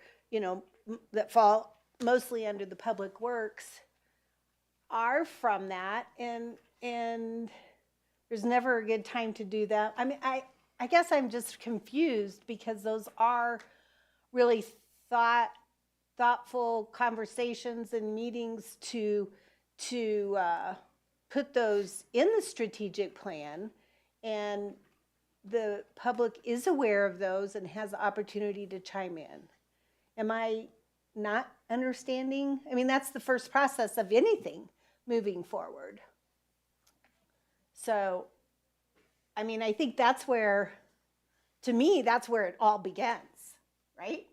that fall mostly under the public works are from that, and there's never a good time to do that. I mean, I guess I'm just confused because those are really thoughtful conversations and meetings to put those in the strategic plan, and the public is aware of those and has the opportunity to chime in. Am I not understanding? I mean, that's the first process of anything moving forward. So, I mean, I think that's where, to me, that's where it all begins, right?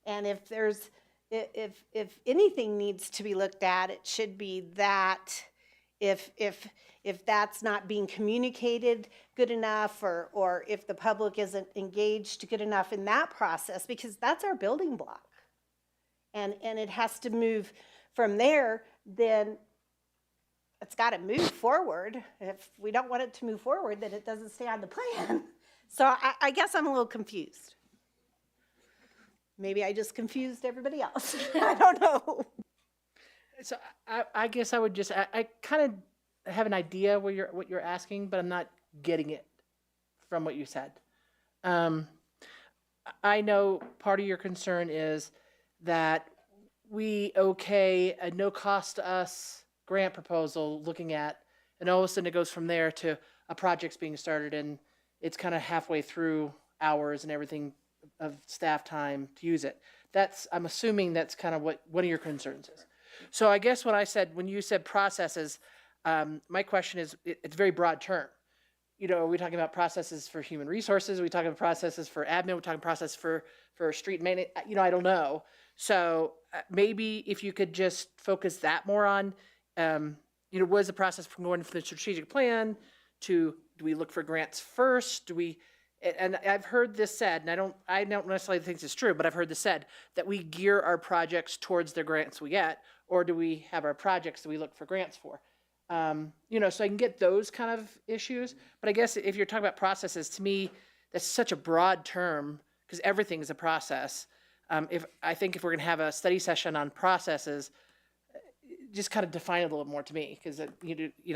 And if there's, if anything needs to be looked at, it should be that. If that's not being communicated good enough, or if the public isn't engaged good enough in that process, because that's our building block. And it has to move from there, then it's got to move forward. If we don't want it to move forward, then it doesn't stay on the plan. So I guess I'm a little confused. Maybe I just confused everybody else. I don't know. So I guess I would just, I kind of have an idea what you're asking, but I'm not getting it from what you said. I know part of your concern is that we okay a no cost to us grant proposal looking at, and all of a sudden it goes from there to a project's being started and it's kind of halfway through hours and everything of staff time to use it. I'm assuming that's kind of what one of your concerns is. So I guess when you said processes, my question is, it's a very broad term. Are we talking about processes for human resources? Are we talking about processes for admin? Are we talking process for street maintenance? I don't know. So maybe if you could just focus that more on, what is the process from going from the strategic plan to, do we look for grants first? And I've heard this said, and I don't necessarily think this is true, but I've heard this said, that we gear our projects towards the grants we get, or do we have our projects that we look for grants for? So I can get those kind of issues. But I guess if you're talking about processes, to me, that's such a broad term because everything is a process. If we're going to have a study session on processes, just kind of define it a little more to me, because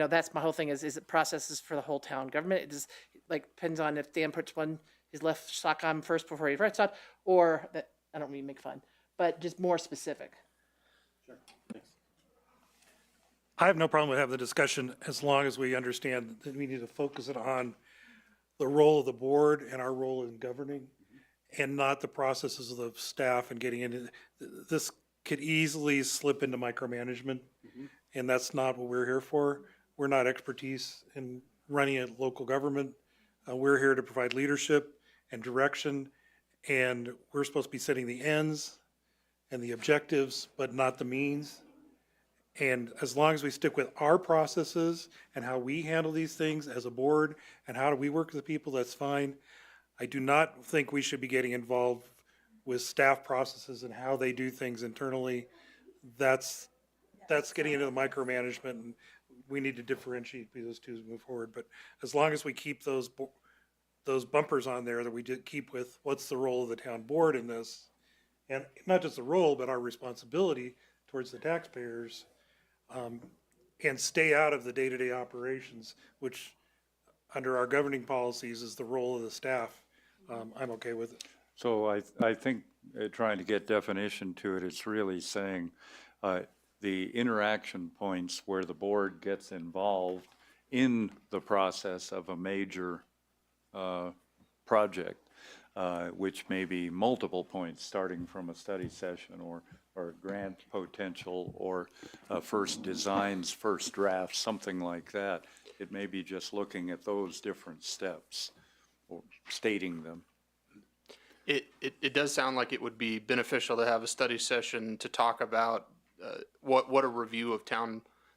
that's my whole thing is it processes for the whole town government? It just depends on if Dan puts his left sock on first before he right sock, or that, I don't mean to make fun, but just more specific. Sure, thanks. I have no problem with having the discussion as long as we understand that we need to focus it on the role of the board and our role in governing, and not the processes of the staff and getting into this. Could easily slip into micromanagement, and that's not what we're here for. We're not expertise in running a local government. We're here to provide leadership and direction, and we're supposed to be setting the ends and the objectives, but not the means. And as long as we stick with our processes and how we handle these things as a board and how do we work with the people, that's fine. I do not think we should be getting involved with staff processes and how they do things internally. That's getting into the micromanagement, and we need to differentiate between those two as we move forward. But as long as we keep those bumpers on there that we did keep with what's the role of the town board in this, and not just the role, but our responsibility towards the taxpayers, and stay out of the day-to-day operations, which under our governing policies is the role of the staff, I'm okay with it. So I think trying to get definition to it, it's really saying the interaction points where the board gets involved in the process of a major project, which may be multiple points starting from a study session or grant potential or first designs, first drafts, something like that. It may be just looking at those different steps or stating them. It does sound like it would be beneficial to have a study session to talk about what a review of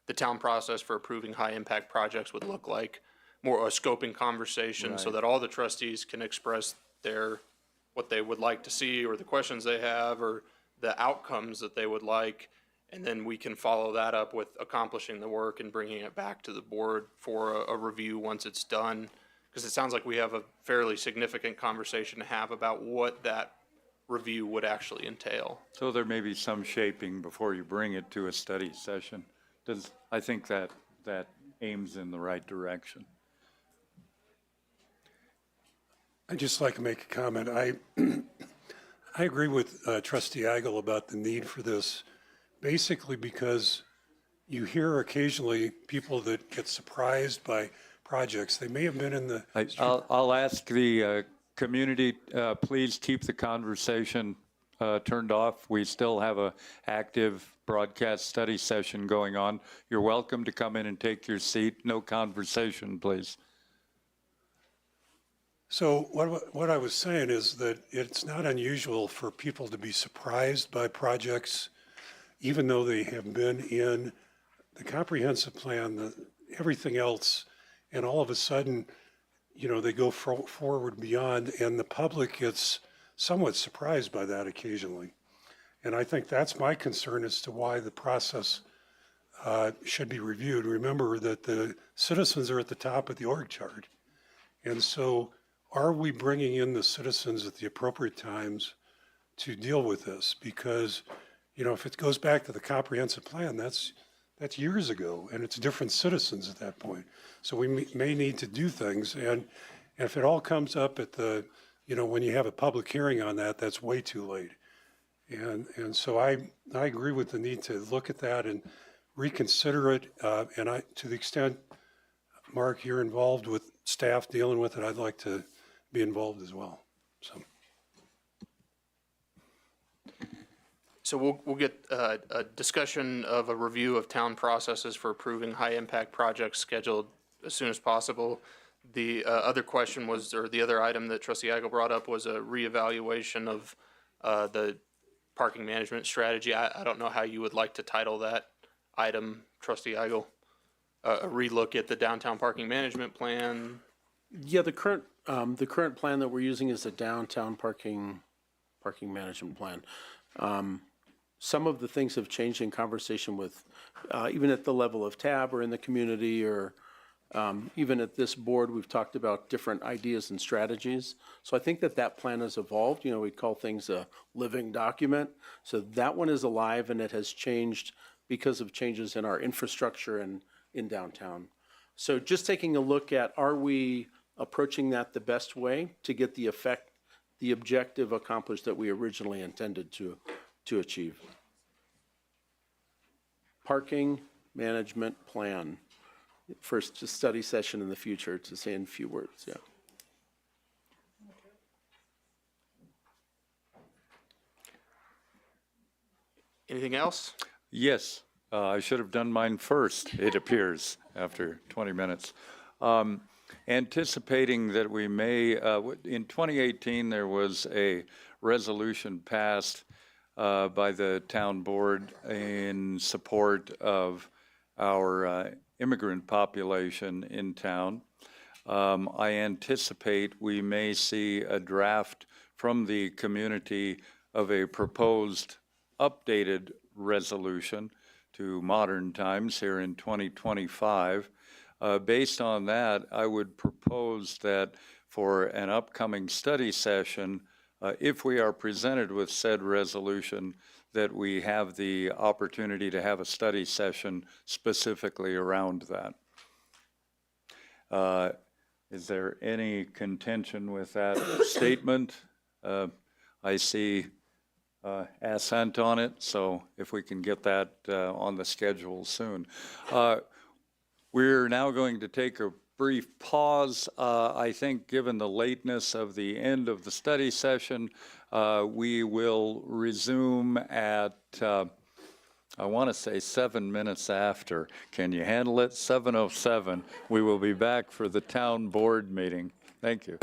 the town process for approving high impact projects would look like, more a scoping conversation, so that all the trustees can express what they would like to see, or the questions they have, or the outcomes that they would like, and then we can follow that up with accomplishing the work and bringing it back to the board for a review once it's done. Because it sounds like we have a fairly significant conversation to have about what that review would actually entail. So there may be some shaping before you bring it to a study session. I think that aims in the right direction. I'd just like to make a comment. I agree with Trustee Agel about the need for this, basically because you hear occasionally people that get surprised by projects. They may have been in the. I'll ask the community, please keep the conversation turned off. We still have a active broadcast study session going on. You're welcome to come in and take your seat. No conversation, please. So what I was saying is that it's not unusual for people to be surprised by projects, even though they have been in the comprehensive plan, everything else, and all of a sudden, they go forward beyond, and the public gets somewhat surprised by that occasionally. And I think that's my concern as to why the process should be reviewed. Remember that the citizens are at the top of the org chart. And so are we bringing in the citizens at the appropriate times to deal with this? Because, if it goes back to the comprehensive plan, that's years ago, and it's different citizens at that point. So we may need to do things, and if it all comes up at the, when you have a public hearing on that, that's way too late. And so I agree with the need to look at that and reconsider it, and to the extent, Mark, you're involved with staff dealing with it, I'd like to be involved as well, so. So we'll get a discussion of a review of town processes for approving high-impact projects scheduled as soon as possible. The other question was, or the other item that Trustee Agel brought up was a reevaluation of the parking management strategy. I don't know how you would like to title that item, Trustee Agel. A relook at the downtown parking management plan. Yeah, the current plan that we're using is the downtown parking management plan. Some of the things have changed in conversation with, even at the level of TAB or in the community, or even at this board, we've talked about different ideas and strategies. So I think that plan has evolved. We call things a living document. So that one is alive, and it has changed because of changes in our infrastructure and in downtown. So just taking a look at, are we approaching that the best way to get the objective accomplished that we originally intended to achieve? Parking management plan. First study session in the future, to say in a few words, yeah. Anything else? Yes, I should have done mine first, it appears, after 20 minutes. Anticipating that we may, in 2018, there was a resolution passed by the town board in support of our immigrant population in town. I anticipate we may see a draft from the community of a proposed updated resolution to modern times here in 2025. Based on that, I would propose that for an upcoming study session, if we are presented with said resolution, that we have the opportunity to have a study session specifically around that. Is there any contention with that statement? I see assent on it, so if we can get that on the schedule soon. We're now going to take a brief pause. I think given the lateness of the end of the study session, we will resume at, I want to say 7 minutes after. Can you handle it? 7:07. We will be back for the town board meeting. Thank you.